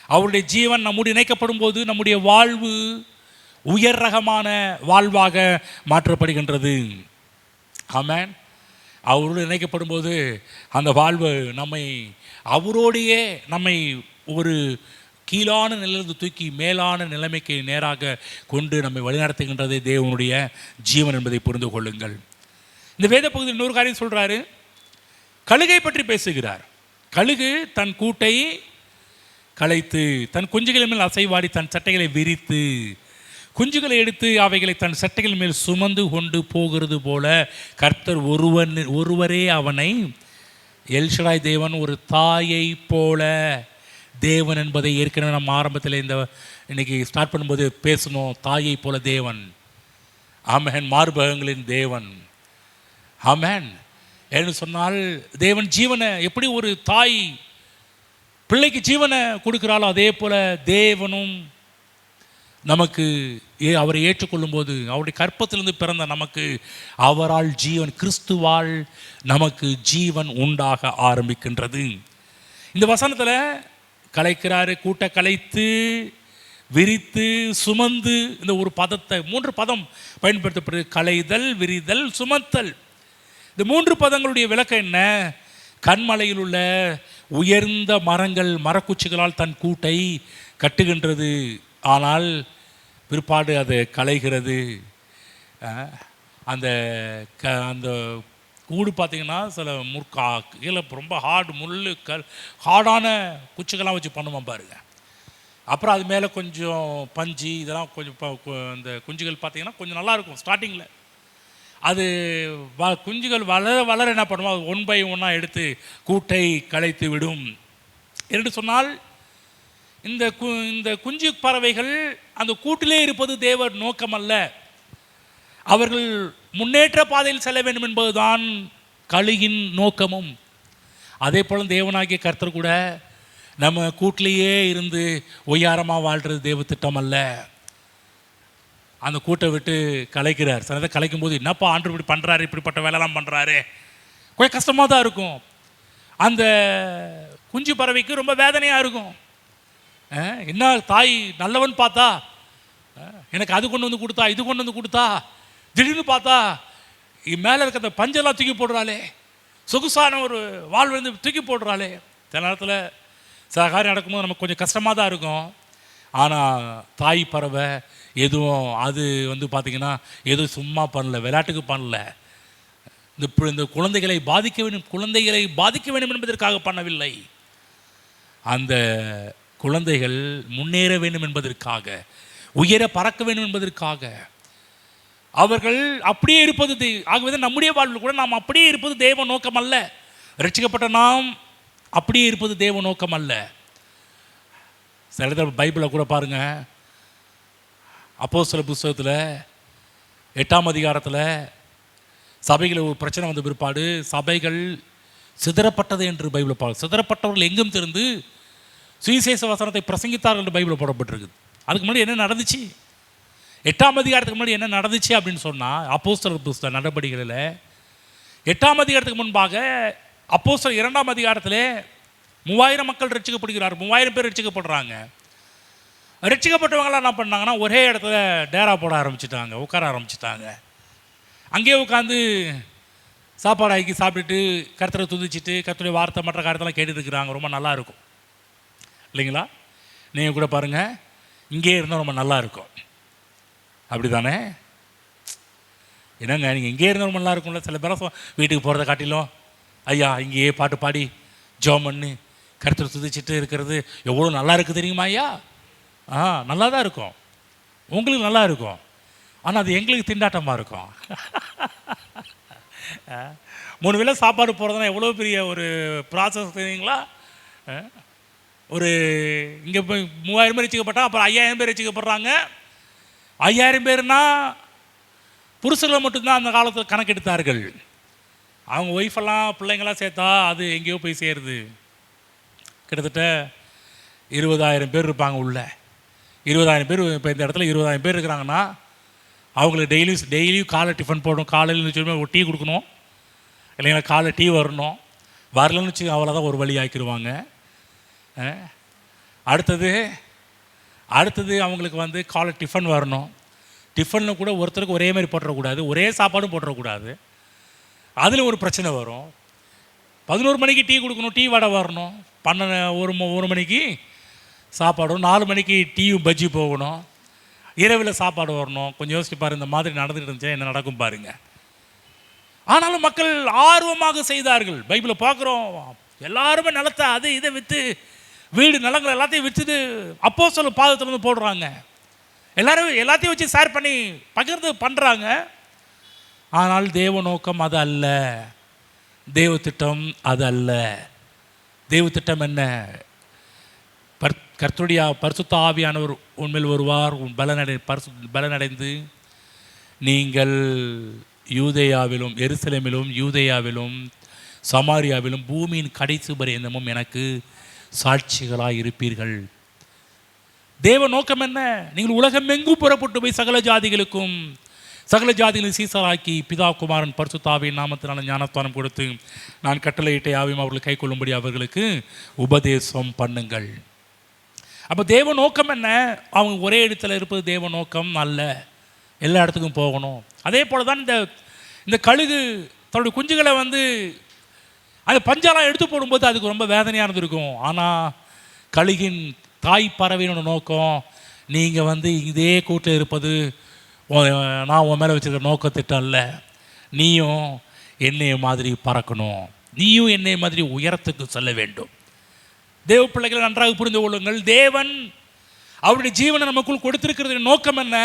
S1: அவருடைய ஜீவன் நம்முடைய இணைக்கப்படும் போது நம்முடைய வாழ்வு உயர் ரகமான வாழ்வாக மாற்றப்படுகின்றது. ஆமென். அவரோடு இணைக்கப்படும் போது அந்த வாழ்வு நம்மை அவரோடையே நம்மை ஒரு கீழான நிலையிலிருந்து தூக்கி மேலான நிலைமைக்கு நேராக கொண்டு நம்மை வழிநடத்துகின்றதே தேவனுடைய ஜீவன் என்பதை புரிந்து கொள்ளுங்கள். இந்த வேத பகுதியில் இன்னொரு காரியம் சொல்கிறாரு. கழுகை பற்றி பேசுகிறார். கழுகு தன் கூட்டை கலைத்து தன் குஞ்சுகளின் மேல் அசைவாடி தன் சட்டைகளை விரித்து குஞ்சுகளை எடுத்து அவைகளை தன் சட்டைகள் மேல் சுமந்து கொண்டு போகிறது போல கர்த்தர் ஒருவரே அவனை, எல் ஷடாய் தேவன் ஒரு தாயை போல தேவன் என்பதை ஏற்கனவே நம்ம ஆரம்பத்தில் இன்னைக்கு ஸ்டார்ட் பண்ணும்போது பேசணும். தாயை போல தேவன். ஆமென். மார்பகங்களின் தேவன். ஆமென். என்று சொன்னால் தேவன் ஜீவனை எப்படி ஒரு தாய் பிள்ளைக்கு ஜீவனை கொடுக்கிறாளோ அதே போல தேவனும் நமக்கு அவரை ஏற்றுக்கொள்ளும் போது அவருடைய கற்பத்திலிருந்து பிறந்த நமக்கு அவரால் ஜீவன், கிறிஸ்துவால் நமக்கு ஜீவன் உண்டாக ஆரம்பிக்கின்றது. இந்த வசனத்தில் கலைக்கிறாரு, கூட்ட கலைத்து விரித்து சுமந்து, இந்த ஒரு பதத்தை 3 பதம் பயன்படுத்தப்படுது. கலைதல், விரிதல், சுமத்தல். இந்த 3 பதங்களுடைய விளக்கம் என்ன? கண்மலையில் உள்ள உயர்ந்த மரங்கள் மரக்குச்சிகளால் தன் கூட்டை கட்டுகின்றது. ஆனால் பிற்பாடு அதை களைகிறது. அந்த அந்த கூடு பார்த்திங்கன்னா சில கீழே ரொம்ப ஹார்டான குச்சிகள்லாம் வச்சு பண்ணுமா பாருங்க. அப்புறம் அது மேலே கொஞ்சம் பஞ்சு இதெல்லாம் கொஞ்சம் இந்த குஞ்சுகள் பார்த்திங்கன்னா கொஞ்சம் நல்லாயிருக்கும். ஸ்டார்டிங்கில் அது குஞ்சுகள் வளர வளர என்ன பண்ணுவோம், அது 1 by 1 எடுத்து கூட்டை களைத்து விடும் என்று சொன்னால், இந்த குஞ்சு பறவைகள் அந்த கூட்டிலே இருப்பது தேவ நோக்கம் அல்ல. அவர்கள் முன்னேற்ற பாதையில் செல்ல வேண்டும் என்பதுதான் கழுகின் நோக்கமும். அதே போல் தேவனாகிய கர்த்தர் கூட நம்ம கூட்டிலேயே இருந்து ஒய்யாரமாக வாழ்கிறது தேவ திட்டம் அல்ல. அந்த கூட்டை விட்டு கலைக்கிறார். சிலதை கலைக்கும் போது என்னப்பா ஆண்டு இப்படி பண்ணுறாரு, இப்படிப்பட்ட வேலைலாம் பண்ணுறாரு, கொஞ்சம் கஷ்டமாக தான் இருக்கும். அந்த குஞ்சு பறவைக்கு ரொம்ப வேதனையாக இருக்கும். என்ன தாய் நல்லவன் பார்த்தா எனக்கு அது கொண்டு வந்து கொடுத்தா, இது கொண்டு வந்து கொடுத்தா, திடீர்னு பார்த்தா மேலே இருக்க அந்த பஞ்செல்லாம் தூக்கி போடுறாளே, சொகுசான ஒரு வாழ் வந்து தூக்கி போடுறாளே. சில நேரத்தில் சில காரியம் நடக்கும்போது நமக்கு கொஞ்சம் கஷ்டமாக தான் இருக்கும். ஆனால் தாய் பறவை எதுவும் அது வந்து பார்த்திங்கன்னா எதுவும் சும்மா பண்ணல, விளையாட்டுக்கு பண்ணல. இந்த குழந்தைகளை பாதிக்க வேண்டும் என்பதற்காக பண்ணவில்லை. அந்த குழந்தைகள் முன்னேற வேண்டும் என்பதற்காக, உயர பறக்க வேண்டும் என்பதற்காக அவர்கள் அப்படியே இருப்பது. ஆகவே நம்முடைய வாழ்வில் கூட நாம் அப்படியே இருப்பது தேவ நோக்கம் அல்ல. ரட்சிக்கப்பட்ட நாம் அப்படியே இருப்பது தேவ நோக்கம் அல்ல. சில பைபிளை கூட பாருங்கள், அப்போஸ்தலர் புத்தகத்தில் 8ஆம் அதிகாரத்தில் சபைகளில் ஒரு பிரச்சனை வந்த பிற்பாடு சபைகள் சிதறப்பட்டது என்று பைபிள் பாருங்கள். சிதறப்பட்டவர்கள் எங்கும் திருந்து சுவிசேஷ வசனத்தை பிரசங்கித்தார்கள் என்று பைபிள் போடப்பட்டிருக்குது. அதுக்கு முன்னாடி என்ன நடந்துச்சு, 8ஆம் அதிகாரத்துக்கு முன்னாடி என்ன நடந்துச்சு அப்படின்னு சொன்னால், அப்போஸ்தலர் புத்தக நடவடிக்கைகளில் 8ஆம் அதிகாரத்துக்கு முன்பாக அப்போஸ்தலர் 2ஆம் அதிகாரத்தில் 3000 மக்கள் ரட்சிக்கப்படுகிறார். 3000 பேர் ரட்சிக்கப்படுறாங்க. ரட்சிக்கப்பட்டவங்களாம் என்ன பண்ணாங்கன்னா ஒரே இடத்துல டேரா போட ஆரம்பிச்சிட்டாங்க, உட்கார ஆரம்பிச்சிட்டாங்க. அங்கேயே உட்காந்து சாப்பாடு ஆக்கி சாப்பிட்டுட்டு கர்த்தரை துதிச்சுட்டு கர்த்தருடைய வார்த்தை மற்ற காரியத்தெல்லாம் கேட்டுட்டு இருக்கிறாங்க. ரொம்ப நல்லா இருக்கும் இல்லைங்களா? நீங்கள் கூட பாருங்கள், இங்கே இருந்தால் ரொம்ப நல்லா இருக்கும். அப்படி தானே? என்னங்க நீங்கள் இங்கே இருந்தால் ரொம்ப நல்லா இருக்கும்ல. சில பேர் வீட்டுக்கு போகிறத காட்டிலும் ஐயா இங்கேயே பாட்டு பாடி ஜெபம் பண்ணி கர்த்தரை துதிச்சுட்டு இருக்கிறது எவ்வளோ நல்லா இருக்குது தெரியுமா ஐயா? நல்லா தான் இருக்கும், உங்களுக்கு நல்லா இருக்கும். ஆனால் அது எங்களுக்கு திண்டாட்டமாக இருக்கும். 3 வேளை சாப்பாடு போகிறதுனா எவ்வளோ பெரிய ஒரு ப்ராசஸ் தெரியுங்களா? ஒரு இங்கே போய் 3000 பேர் ரசிக்கப்பட்டா அப்புறம் 5000 பேர் ரசிக்கப்படுறாங்க. 5000 பேர்னா புருஷர்கள் மட்டும்தான் அந்த காலத்தில் கணக்கெடுத்தார்கள். அவங்க ஒய்ஃபெல்லாம் பிள்ளைங்களாம் சேர்த்தா அது எங்கேயோ போய் சேருது. கிட்டத்தட்ட 20,000 பேர் இருப்பாங்க உள்ள. 20,000 பேர். இப்போ இந்த இடத்துல 20,000 பேர் இருக்கிறாங்கன்னா அவங்களுக்கு டெய்லியும் காலை டிஃபன் போடணும். காலையில் சொல்லி ஒரு டீ கொடுக்கணும் இல்லைங்களா? காலை டீ வரணும். வரலன்னு வச்சு அவ்வளோதான் ஒரு வழி ஆக்கிடுவாங்க. அடுத்தது அவங்களுக்கு வந்து காலை டிஃபன் வரணும். டிஃபனில் கூட ஒருத்தருக்கு ஒரே மாதிரி போட்டுறக்கூடாது, ஒரே சாப்பாடும் போட்டுறக்கூடாது. அதில் ஒரு பிரச்சனை வரும். 11 மணிக்கு டீ கொடுக்கணும், டீ வடை வரணும். 1 மணிக்கு சாப்பாடும், 4 மணிக்கு டீயும் பஜ்ஜி போகணும். இரவில் சாப்பாடு வரணும். கொஞ்சம் யோசிச்சு பாருங்கள், இந்த மாதிரி நடந்துகிட்டு இருந்துச்சா என்ன நடக்கும் பாருங்கள். ஆனாலும் மக்கள் ஆர்வமாக செய்தார்கள். பைபிளை பார்க்குறோம், எல்லாருமே நிலத்தை அது இதை விற்று, வீடு நிலங்கள் எல்லாத்தையும் விற்றுட்டு அப்போஸ்தலர் பாதத்தில் வந்து போடுறாங்க. எல்லாத்தையும் வச்சு ஷேர் பண்ணி பகிர்ந்து பண்ணுறாங்க. ஆனால் தேவ நோக்கம் அது அல்ல, தேவ திட்டம் அது அல்ல. தேவ திட்டம் என்ன? கர்த்தருடைய பரிசுத்த ஆவியானவர் உண்மையில் வருவார். பலனடைந்து நீங்கள் யூதேயாவிலும் எருசலேமிலும் யூதேயாவிலும் சமாரியாவிலும் பூமியின் கடைசி பரியந்தமும் எனக்கு சாட்சிகளாக இருப்பீர்கள். தேவ நோக்கம் என்ன? நீங்கள் உலகம் எங்கும் புறப்பட்டு போய் சகல ஜாதிகளையும் சீசராக்கி பிதா குமாரன் பரிசுத்த ஆவியின் நாமத்தினால ஞானஸ்தானம் கொடுத்து நான் கட்டளையிட்ட யாவையும் அவர்கள் கை கொள்ளும்படி அவர்களுக்கு உபதேசம் பண்ணுங்கள். அப்போ தேவ நோக்கம் என்ன? அவங்க ஒரே இடத்துல இருப்பது தேவ நோக்கம் அல்ல, எல்லா இடத்துக்கும் போகணும். அதே போல தான் இந்த கழுகு தன்னுடைய குஞ்சுகளை வந்து அது பஞ்செல்லாம் எடுத்து போடும்போது அதுக்கு ரொம்ப வேதனையாக இருந்திருக்கும். ஆனால் கழுகின் தாய் பறவையினோட நோக்கம், நீங்கள் இதே கூட்டில் இருப்பது நான் உன் மேலே வச்சுருக்க நோக்கத்திட்டம் இல்லை. நீயும் என்னைய மாதிரி பறக்கணும், நீயும் என்னை மாதிரி உயரத்துக்கு செல்ல வேண்டும். தேவ பிள்ளைகளை நன்றாக புரிந்து கொள்ளுங்கள். தேவன் அவருடைய ஜீவனை நமக்குள் கொடுத்திருக்கிறது நோக்கம் என்ன?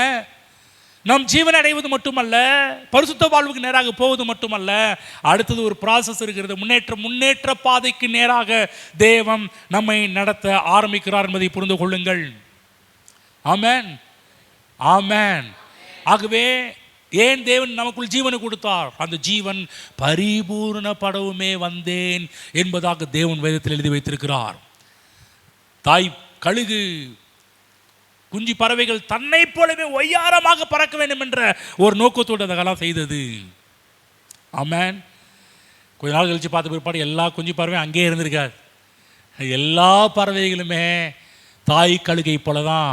S1: நம் ஜீவனை அடைவது மட்டுமல்ல, பரிசுத்த வாழ்வுக்கு நேராக போவது மட்டுமல்ல, அடுத்தது ஒரு ப்ராசஸ் இருக்கிறது. முன்னேற்ற பாதைக்கு நேராக தேவன் நம்மை நடத்த ஆரம்பிக்கிறார் என்பதை புரிந்து கொள்ளுங்கள். ஆமென், ஆமென். ஆகவே ஏன் தேவன் நமக்குள் ஜீவனை கொடுத்தார்? அந்த ஜீவன் பரிபூர்ணப்படவுமே வந்தேன் என்பதாக தேவன் வேதத்தில் எழுதி வைத்திருக்கிறார். தாய் கழுகு, குஞ்சு பறவைகள் தன்னை போலவே ஒய்யாரமாக பறக்க வேண்டும் என்ற ஒரு நோக்கத்தோடு அதெல்லாம் செய்தது. ஆமென். கொஞ்ச நாள் கழிச்சு பார்த்த பிற்பாடு எல்லா குஞ்சு பறவையும் அங்கேயே இருந்திருக்காது. எல்லா பறவைகளுமே தாய் கழுகை போல தான்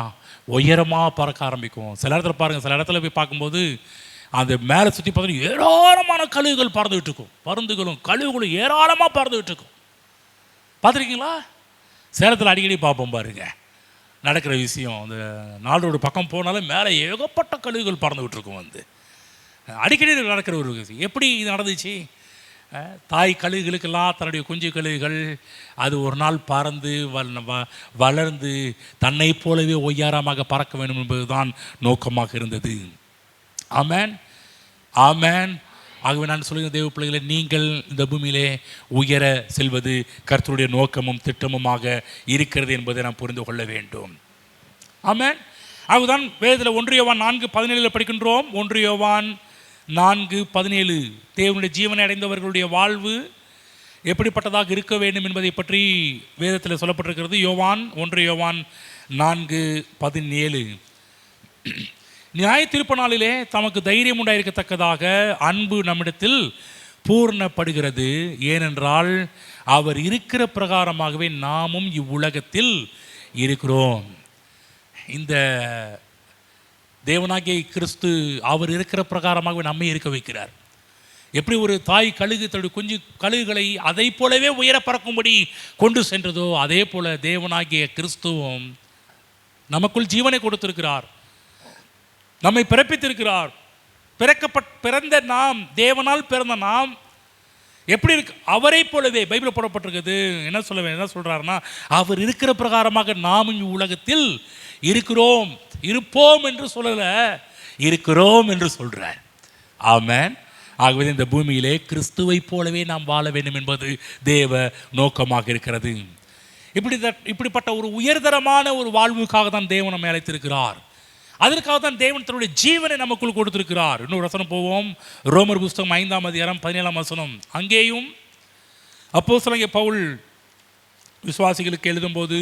S1: உயரமாக பறக்க ஆரம்பிக்கும். சில இடத்துல பாருங்கள், சில இடத்துல போய் பார்க்கும்போது அந்த மேலே சுற்றி பார்த்தா ஏராளமான கழுகுகள் பறந்துகிட்டு இருக்கும். பருந்துகளும் கழுகுகளும் ஏராளமாக பறந்துகிட்டு இருக்கும். பார்த்துருக்கீங்களா? சேலத்தில் அடிக்கடி பார்ப்போம் பாருங்க, நடக்கிற விஷயம். அந்த நாளோட பக்கம் போனாலும் மேலே ஏகப்பட்ட கழுகுகள் பறந்துகிட்டு இருக்கும். அடிக்கடி நடக்கிற ஒரு விஷயம். எப்படி இது நடந்துச்சு? தாய் கழுகுகளுக்கெல்லாம் தன்னுடைய குஞ்சு கழுகுகள் அது ஒரு நாள் பறந்து வளர்ந்து தன்னை போலவே ஒய்யாரமாக பறக்க வேண்டும் என்பதுதான் நோக்கமாக இருந்தது. ஆமென், ஆமென். ஆகவே நான் சொல்லுகிற தேவ பிள்ளைகளை, நீங்கள் இந்த பூமியிலே உயர செல்வது கர்த்தருடைய நோக்கமும் திட்டமுமாக இருக்கிறது என்பதை நாம் புரிந்து கொள்ள வேண்டும். ஆமென். ஆகதான் வேதத்தில் 1 யோவான் 4:17 படிக்கின்றோம். 1 யோவான் 4:17 தேவனுடைய ஜீவனை அடைந்தவர்களுடைய வாழ்வு எப்படிப்பட்டதாக இருக்க வேண்டும் என்பதை பற்றி வேதத்தில் சொல்லப்பட்டிருக்கிறது. 1 யோவான் 4:17 நியாய தீர்ப்பு நாளிலே தமக்கு தைரியம் உண்டாயிருக்கத்தக்கதாக அன்பு நம்மிடத்தில் பூர்ணப்படுகிறது. ஏனென்றால் அவர் இருக்கிற பிரகாரமாகவே நாமும் இவ்வுலகத்தில் இருக்கிறோம். இந்த தேவனாகிய கிறிஸ்து அவர் இருக்கிற பிரகாரமாகவே நம்மை இருக்க வைக்கிறார். எப்படி ஒரு தாய் கழுகு தன்னுடைய குஞ்சு கழுகுகளை அதை போலவே உயர பறக்கும்படி கொண்டு சென்றதோ, அதே போல தேவனாகிய கிறிஸ்துவும் நமக்குள் ஜீவனை கொடுத்திருக்கிறார், நம்மை பிறப்பித்திருக்கிறார். பிறந்த நாம், தேவனால் பிறந்த நாம் எப்படி இருக்கு? அவரை போலவே பைபிள் போடப்பட்டிருக்குது. என்ன சொல்றாருன்னா, அவர் இருக்கிற பிரகாரமாக நாமும் உலகத்தில் இருக்கிறோம். இருப்போம் என்று சொல்லல, இருக்கிறோம் என்று சொல்றார். ஆமென். ஆகவே இந்த பூமியிலே கிறிஸ்துவை போலவே நாம் வாழ வேண்டும் என்பது தேவ நோக்கமாக இருக்கிறது. இப்படிப்பட்ட ஒரு உயர்தரமான ஒரு வாழ்வுக்காக தான் தேவன் நம்மை அழைத்திருக்கிறார். அதற்காக தான் தேவன் தன்னுடைய ஜீவனை நமக்குள் கொடுத்திருக்கிறார். இன்னொரு வசனம் போவோம். ரோமர் புஸ்தகம் 5:17 அங்கேயும் அப்போஸ்தலனாகிய பவுல் விசுவாசிகளுக்கு எழுதும்போது,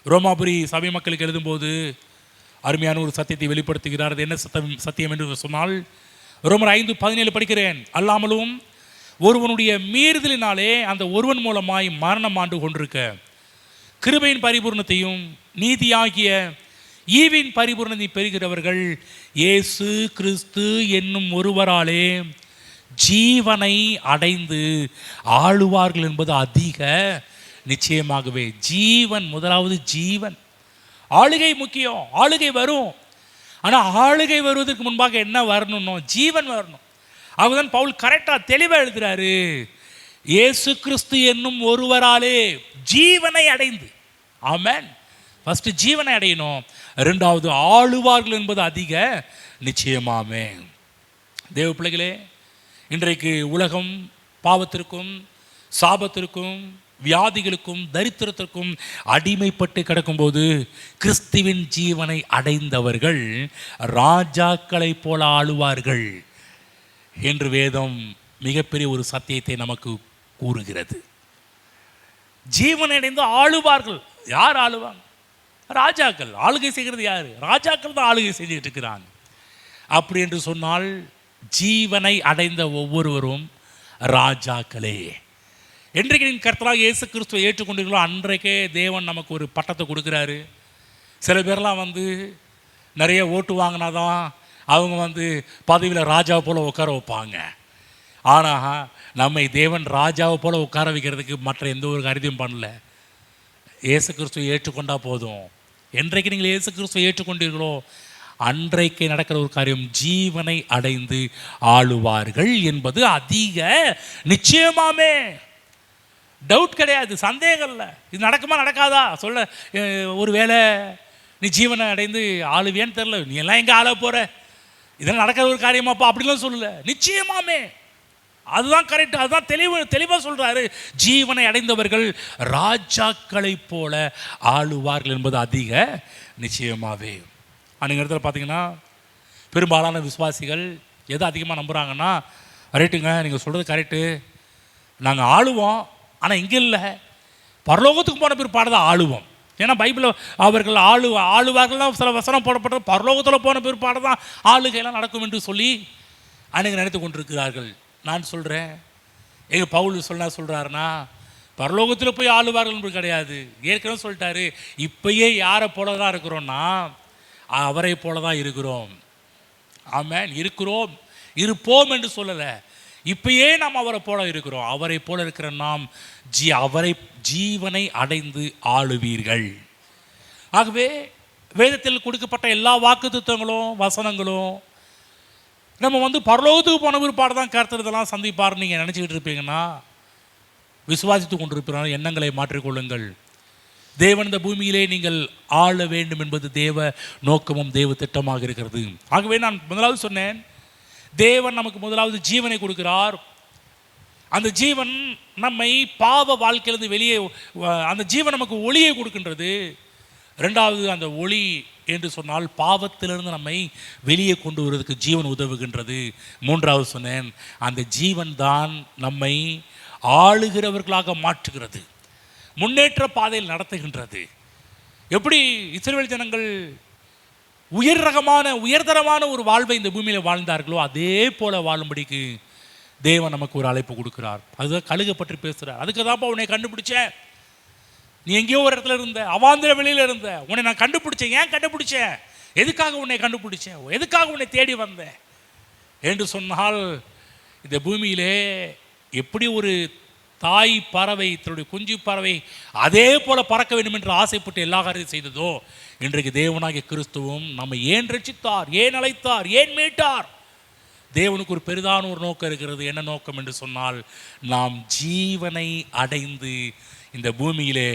S1: ரோமாபுரி சபை மக்களுக்கு எழுதும்போது அருமையான ஒரு சத்தியத்தை வெளிப்படுத்துகிறார். அது என்ன சத்தியம் என்று சொன்னால், ரோமர் 5:17 படிக்கிறேன். அல்லாமலும் ஒருவனுடைய மீறுதலினாலே அந்த ஒருவன் மூலமாய் மரணம் ஆண்டு கொண்டிருக்க, கிருபையின் பரிபூர்ணத்தையும் நீதியாகிய ஈவின் பரிபூர்ணத்தை பெறுகிறவர்கள் இயேசு கிறிஸ்து என்னும் ஒருவராலே ஜீவனை அடைந்து ஆளுவார்கள் என்பது அதிக நிச்சயமாகவே. ஜீவன், முதலாவது ஜீவன். ஆளுகை முக்கியம், ஆளுகை வரும். ஆனால் ஆளுகை வருவதற்கு முன்பாக என்ன வரணும்? ஜீவன் வரணும். அதுதான் பவுல் கரெக்டாக தெளிவாக எழுதுகிறாரு. இயேசு கிறிஸ்து என்னும் ஒருவராலே ஜீவனை அடைந்து. ஆமென். ஃபஸ்ட்டு ஜீவனை அடையணும், ரெண்டாவது ஆளுவார்கள் என்பது அதிக நிச்சயமாமே. தேவ பிள்ளைகளே, இன்றைக்கு உலகம் பாவத்திற்கும் சாபத்திற்கும் வியாதிகளுக்கும் தரித்திரத்திற்கும் அடிமைப்பட்டு கிடக்கும்போது, கிறிஸ்துவின் ஜீவனை அடைந்தவர்கள் ராஜாக்களை போல ஆளுவார்கள் என்று வேதம் மிகப்பெரிய ஒரு சத்தியத்தை நமக்கு கூறுகிறது. ஜீவனை அடைந்து ஆளுவார்கள். யார் ஆளுவாங்க? ராஜாக்கள். ஆளுகை செய்கிறது யார்? ராஜாக்கள் தான் ஆளுகை செஞ்சுட்டு இருக்கிறாங்க. அப்படி என்று சொன்னால் ஜீவனை அடைந்த ஒவ்வொருவரும் ராஜாக்களே. என்றைக்கு நீங்கள் கர்த்தராகிய இயேசு கிறிஸ்துவை ஏற்றுக்கொண்டீர்களோ அன்றைக்கே தேவன் நமக்கு ஒரு பட்டத்தை கொடுக்குறாரு. சில பேர்லாம் நிறைய ஓட்டு வாங்கினாதான் அவங்க பதவியில் ராஜாவை போல் உட்கார வைப்பாங்க. ஆனால் நம்மை தேவன் ராஜாவை போல் உட்கார வைக்கிறதுக்கு மற்ற எந்த ஒரு காரியத்தையும் பண்ணல. இயேசு கிறிஸ்துவை ஏற்றுக்கொண்டா போதும், என்றைக்கு நீங்கள் இயேசு கிறிஸ்துவை ஏற்றுக்கொண்டீர்களோ அன்றைக்கு நடக்கிற ஒரு காரியம், ஜீவனை அடைந்து ஆளுவார்கள் என்பது அதிக நிச்சயமாமே. டவுட் கிடையாது, சந்தேகம் இல்லை. இது நடக்குமா நடக்காதா சொல்ல, ஒரு வேளை நீ ஜீவனை அடைந்து ஆளுவியான்னு தெரில, நீ எல்லாம் எங்கே ஆள போகிற, இதெல்லாம் நடக்கிற ஒரு காரியமாப்பா அப்படிலாம் சொல்லலை, நிச்சயமாமே. அதுதான் கரெக்ட், அதுதான் தெளிவாக சொல்கிறாரு. ஜீவனை அடைந்தவர்கள் ராஜாக்களை போல ஆளுவார்கள் என்பது அதிக நிச்சயமாகவே. அன்றைக்கு இடத்துல பார்த்தீங்கன்னா பெரும்பாலான விசுவாசிகள் எதை அதிகமாக நம்புகிறாங்கன்னா, ரைட்டுங்க நீங்கள் சொல்கிறது கரெக்டு, நாங்கள் ஆளுவோம், ஆனால் இங்கே இல்லை, பரலோகத்துக்கு போன பிற்பாடு தான் ஆளுவோம். ஏன்னா பைபிளில் அவர்கள் ஆளுவார்கள்லாம் சில வசனம் போடப்பட்ட பரலோகத்தில் போன பிற்பாடு தான் ஆளுகையெல்லாம் நடக்கும் என்று சொல்லி அன்றைக்கு நினைத்து கொண்டிருக்கிறார்கள். நான் சொல்கிறேன், எங்கள் பவுல் சொல்கிறாருன்னா பரலோகத்தில் போய் ஆளுவார்கள் என்று கிடையாது. ஏற்கனவே சொல்லிட்டாரு, இப்பயே யாரை போல தான் இருக்கிறோன்னா அவரை போல தான் இருக்கிறோம். ஆமென். இருக்கிறோம், இருப்போம் என்று சொல்லலை, இப்பயே நாம் அவரை போல இருக்கிறோம். அவரை போல இருக்கிற நாம் அவரை ஜீவனை அடைந்து ஆளுவீர்கள். ஆகவே வேதத்தில் கொடுக்கப்பட்ட எல்லா வாக்குத்தத்தங்களும் வசனங்களும் நம்ம பரலோகத்துக்கு போன பிற்பாடு தான் கர்த்தர் இதெல்லாம் சந்திப்பார் நீங்கள் நினச்சிக்கிட்டு இருப்பீங்கன்னா விசுவாசித்து கொண்டிருப்பிற எண்ணங்களை மாற்றிக்கொள்ளுங்கள். தேவன் இந்த பூமியிலே நீங்கள் ஆள வேண்டும் என்பது தேவ நோக்கமும் தேவ திட்டமாக இருக்கிறது. ஆகவே நான் முதலாவது சொன்னேன், தேவன் நமக்கு முதலாவது ஜீவனை கொடுக்கிறார். அந்த ஜீவன் நம்மை பாவ வாழ்க்கையிலிருந்து வெளியே, அந்த ஜீவன் நமக்கு ஒளியை கொடுக்கின்றது. ரெண்டாவது, அந்த ஒளி என்று சொன்னால் பாவத்திலிருந்து நம்மை வெளியே கொண்டு வருவதற்கு ஜீவன் உதவுகின்றது. மூன்றாவது சொன்னேன், அந்த ஜீவன் தான் நம்மை ஆளுகிறவர்களாக மாற்றுகிறது, முன்னேற்ற பாதையில் நடத்துகின்றது. எப்படி இஸ்ரவேல் ஜனங்கள் உயர்தரமான ஒரு வாழ்வை இந்த பூமியில் வாழ்ந்தார்களோ அதே போல வாழும்படிக்கு தேவன் நமக்கு ஒரு அழைப்பு கொடுக்கிறார். அதுதான் கழுகை பற்றி பேசுகிறார். அதுக்கு தான்ப்பா உன்னை கண்டுபிடிச்சேன், நீ எங்கேயோ ஒரு இடத்துல இருந்த, அவாந்திர வெளியில் இருந்த, உன்னை நான் கண்டுபிடிச்சேன். ஏன் கண்டுபிடிச்சேன், எதுக்காக உன்னை கண்டுபிடிச்சேன், எதுக்காக உன்னை தேடி வந்தேன் என்று சொன்னால், இந்த பூமியிலே எப்படி ஒரு தாய் பறவை தன்னுடைய குஞ்சு பறவை அதே போல பறக்க வேண்டும் என்று ஆசைப்பட்டு எல்லா காரியத்தையும் செய்ததோ, இன்றைக்கு தேவனாகிய கிறிஸ்துவும் நம்மை ஏன் ரட்சித்தார், ஏன் அழைத்தார், ஏன் மீட்டார். தேவனுக்கு ஒரு பெரிதான ஒரு நோக்கம் இருக்கிறது. என்ன நோக்கம் என்று சொன்னால், நாம் ஜீவனை அடைந்து இந்த பூமியிலே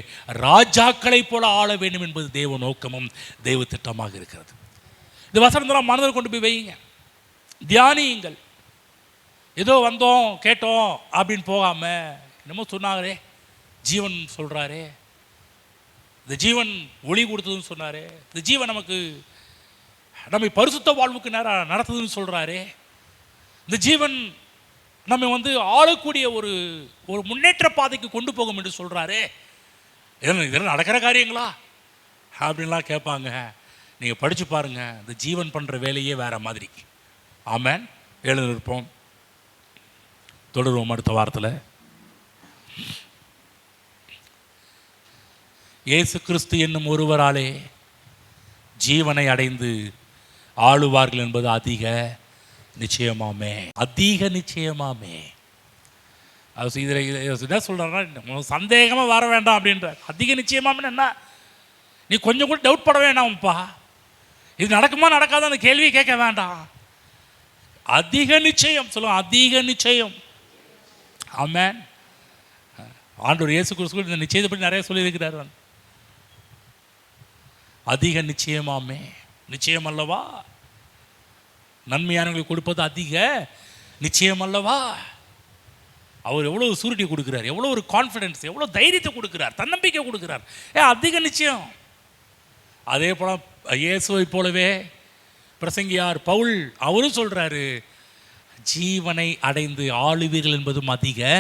S1: ராஜாக்களை போல ஆள வேண்டும் என்பது தேவ நோக்கமும் தேவ திட்டமாக இருக்கிறது. இந்த வசனத்தெல்லாம் மனதில் கொண்டு போய் வையுங்க, தியானியுங்கள். ஏதோ வந்தோம் கேட்டோம் அப்படின்னு போகாம, என்னமோ சொன்னாங்களே ஜீவன் சொல்கிறாரே, இந்த ஜீவன் ஒளி கொடுத்ததுன்னு சொன்னாரே, இந்த ஜீவன் நமக்கு நம்மை பரிசுத்த வாழ்வுக்கு நேரம் நடத்துதுன்னு சொல்கிறாரே, இந்த ஜீவன் நம்ம ஆளக்கூடிய ஒரு ஒரு முன்னேற்ற பாதைக்கு கொண்டு போகும் என்று சொல்கிறாரே, இதெல்லாம் நடக்கிற காரியங்களா அப்படின்லாம் கேட்பாங்க. நீங்கள் படித்து பாருங்கள், இந்த ஜீவன் பண்ணுற வேலையே வேறு மாதிரி. ஆமென். எழுந்திருப்போம், தொடருவோம் அடுத்த வாரத்தில். இயேசு கிறிஸ்து என்னும் ஒருவராலே ஜீவனை அடைந்து ஆளுவார்கள் என்பது அதிக நிச்சயமாமே, அதிக நிச்சயமாமே. அது இதில் என்ன சொல்கிறாருன்னா, சந்தேகமாக வர வேண்டாம் அப்படின்ற. அதிக நிச்சயமாமே என்ன, நீ கொஞ்சம் கூட டவுட் பட வேண்டாம்ப்பா, இது நடக்குமா நடக்காத அந்த கேள்வியை கேட்க வேண்டாம். அதிக நிச்சயம் சொல்லுவோம், அதிக நிச்சயம். ஆமென். ஆண்டவர் இயேசு கிறிஸ்து இந்த நிச்சயத்தை பற்றி நிறைய சொல்லியிருக்கிறார். அதிக நிச்சயமாமே, நிச்சயம் அல்லவா, நன்மையானவர்களுக்கு கொடுப்பது அதிக நிச்சயம் அல்லவா. அவர் எவ்வளோ சூரிட்டி கொடுக்குறார், எவ்வளோ ஒரு கான்ஃபிடென்ஸ், எவ்வளோ தைரியத்தை கொடுக்குறார், தன்னம்பிக்கை கொடுக்குறார். அதிக நிச்சயம். அதே போல் இயேசுவை போலவே பிரசங்கியார் பவுல் அவரும் சொல்கிறாரு, ஜீவனை அடைந்து ஆளுவீர்கள் என்பதும் அதிக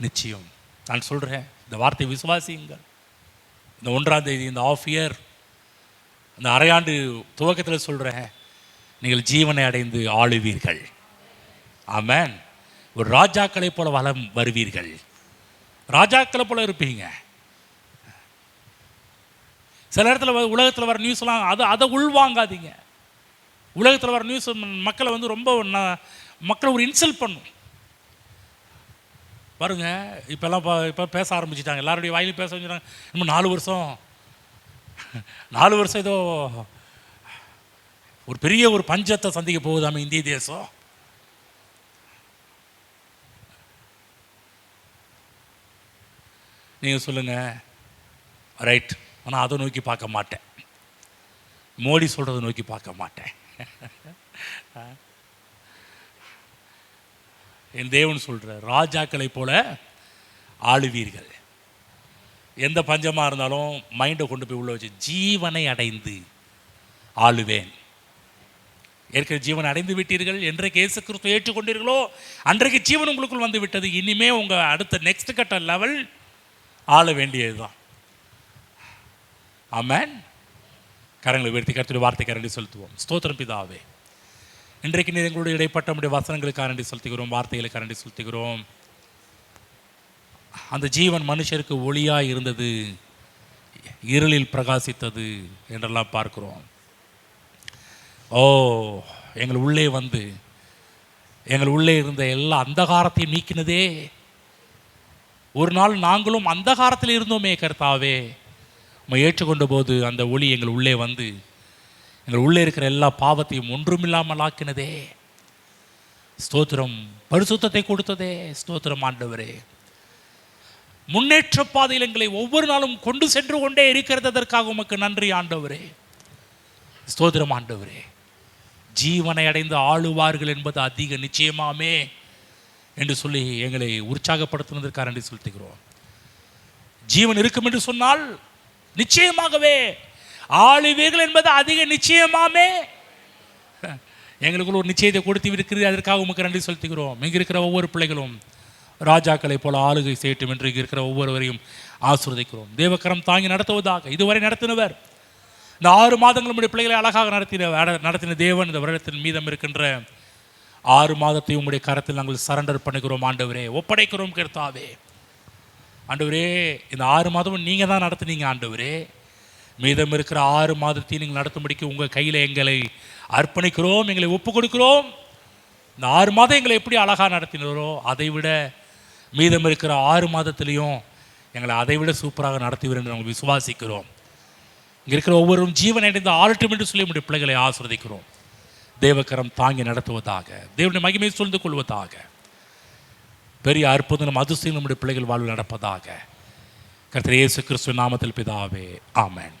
S1: நிச்சயம். நான் சொல்கிறேன், இந்த வார்த்தை விசுவாசியுங்கள். இந்த 1ஆம் தேதி, இந்த ஆஃப் இயர், இந்த அரையாண்டு துவக்கத்தில் சொல்கிறேன், நீங்கள் ஜீவனை அடைந்து ஆளுவீர்கள். ஆமென். ஒரு ராஜாக்களை போல வளம் வருவீர்கள், ராஜாக்களை போல இருப்பீங்க. சில இடத்துல உலகத்தில் வர நியூஸ்லாம் அதை உள்வாங்காதீங்க. உலகத்தில் வர நியூஸ் மக்களை ரொம்ப மக்களை ஒரு இன்சல்ட் பண்ணும் பாருங்க. இப்போ பேச ஆரம்பிச்சிட்டாங்க, எல்லாருடைய வாயிலும் பேச வச்சுட்டாங்க. இன்னும் 4 வருஷம் 4 வருஷம் ஏதோ ஒரு பெரிய ஒரு பஞ்சத்தை சந்திக்க போகுதாம இந்திய தேசம். நீங்கள் சொல்லுங்கள், ரைட். ஆனால் அதை நோக்கி பார்க்க மாட்டேன், மோடி சொல்கிறத நோக்கி பார்க்க மாட்டேன். என் தேவன் சொல்கிற ராஜாக்களை போல ஆளுவீர்கள். எந்த பஞ்சமாக இருந்தாலும் மைண்டை கொண்டு போய் உள்ள வச்சு ஜீவனை அடைந்து ஆளுவேன். ஏற்கனவே ஜீவனை அடைந்து விட்டீர்கள். என்றைக்கு இயேசு கிறிஸ்துவை ஏற்றுக்கொண்டீர்களோ அன்றைக்கு ஜீவன் உங்களுக்குள் வந்து விட்டது. இனிமே உங்கள் அடுத்த நெக்ஸ்ட் கட்ட லெவல் ஆள வேண்டியது தான். ஆமென். கரங்களை உயர்த்தி கர்த்தருடைய வார்த்தைக்கு நன்றி செலுத்துவோம். ஸ்தோத்திரம் பிதாவே, இன்றைக்கு நீர் எங்களுடைய இடைப்பட்ட நம்முடைய வசனங்களுக்கு நன்றி செலுத்துகிறோம், வார்த்தைகளுக்கு நன்றி செலுத்துகிறோம். அந்த ஜீவன் மனுஷருக்கு ஒளியாக இருந்தது, இருளில் பிரகாசித்தது என்றெல்லாம் பார்க்கிறோம். ஓ, எங்கள் உள்ளே வந்து எங்கள் உள்ளே இருந்த எல்லா அந்தகாரத்தையும் நீக்கினதே. ஒரு நாள் நாங்களும் அந்தகாரத்தில் இருந்தோமே கர்த்தாவே, உம்மை ஏற்றுக்கொண்ட போது அந்த ஒளி எங்கள் உள்ளே வந்து எங்கள் உள்ளே இருக்கிற எல்லா பாவத்தையும் ஒன்றுமில்லாமல் ஆக்கினதே. ஸ்தோத்திரம். பரிசுத்தத்தை கொடுத்ததே. ஸ்தோத்திரம் ஆண்டவரே. முன்னேற்ற பாதையில் எங்களை ஒவ்வொரு நாளும் கொண்டு சென்று கொண்டே இருக்கிறது, அதற்காக உமக்கு நன்றி ஆண்டவரே. ஸ்தோத்திரம் ஆண்டவரே. ஜீவனை அடைந்து ஆளுவார்கள் என்பது அதிக நிச்சயமாமே என்று சொல்லி எங்களை உற்சாகப்படுத்தினதற்காக நன்றி செலுத்துகிறோம். ஜீவன் இருக்கும் என்று சொன்னால் நிச்சயமாகவே ஆளுவீர்கள் என்பது அதிக நிச்சயமாமே. எங்களுக்குள்ள ஒரு நிச்சயத்தை கொடுத்து இருக்கிறது, அதற்காக உமக்கு நன்றி செலுத்துகிறோம். இங்கே இருக்கிற ஒவ்வொரு பிள்ளைகளும் ராஜாக்களை போல ஆளுகை செய்யட்டும் என்று இங்கே இருக்கிற ஒவ்வொருவரையும் ஆசீர்வதிக்கிறோம். தேவக்கரம் தாங்கி நடத்துவதாக இதுவரை நடத்தினவர், இந்த 6 மாதங்கள் நம்முடைய பிள்ளைகளை அழகாக நடத்தின தேவன், இந்த வருடத்தின் மீதம் இருக்கின்ற 6 மாதத்தை உங்களுடைய கரத்தில் நாங்கள் சரண்டர் பண்ணுகிறோம் ஆண்டவரே, ஒப்படைக்கிறோம் கர்த்தாவே. ஆண்டவரே, இந்த 6 மாதமும் நீங்கள் தான் நடத்துனீங்க ஆண்டவரே. மீதம் இருக்கிற 6 மாதத்தையும் நீங்கள் நடத்தும்படிக்கு உங்கள் கையில் எங்களை அர்ப்பணிக்கிறோம், எங்களை ஒப்பு கொடுக்கிறோம். இந்த 6 மாதம் எங்களை எப்படி அழகாக நடத்தினரோ அதை விட மீதம் இருக்கிற 6 மாதத்துலேயும் எங்களை அதை விட சூப்பராக நடத்துவீர் என்று நாங்கள் விசுவாசிக்கிறோம். இங்கே இருக்கிற ஒவ்வொருவரும் ஜீவன் அடைந்து ஆளட்டும் என்று சொல்லி நம்முடைய பிள்ளைகளை ஆசீர்வதிக்கிறோம். தேவக்கரம் தாங்கி நடத்துவதாக, தேவனுடைய மகிமையை சொல்ந்து கொள்வதாக, பெரிய அற்புதம் அதிசயம் நம்முடைய பிள்ளைகள் வாழ்வில் நடப்பதாக. கர்த்தர் இயேசு கிறிஸ்துவின் நாமத்தில் பிதாவே, ஆமென்.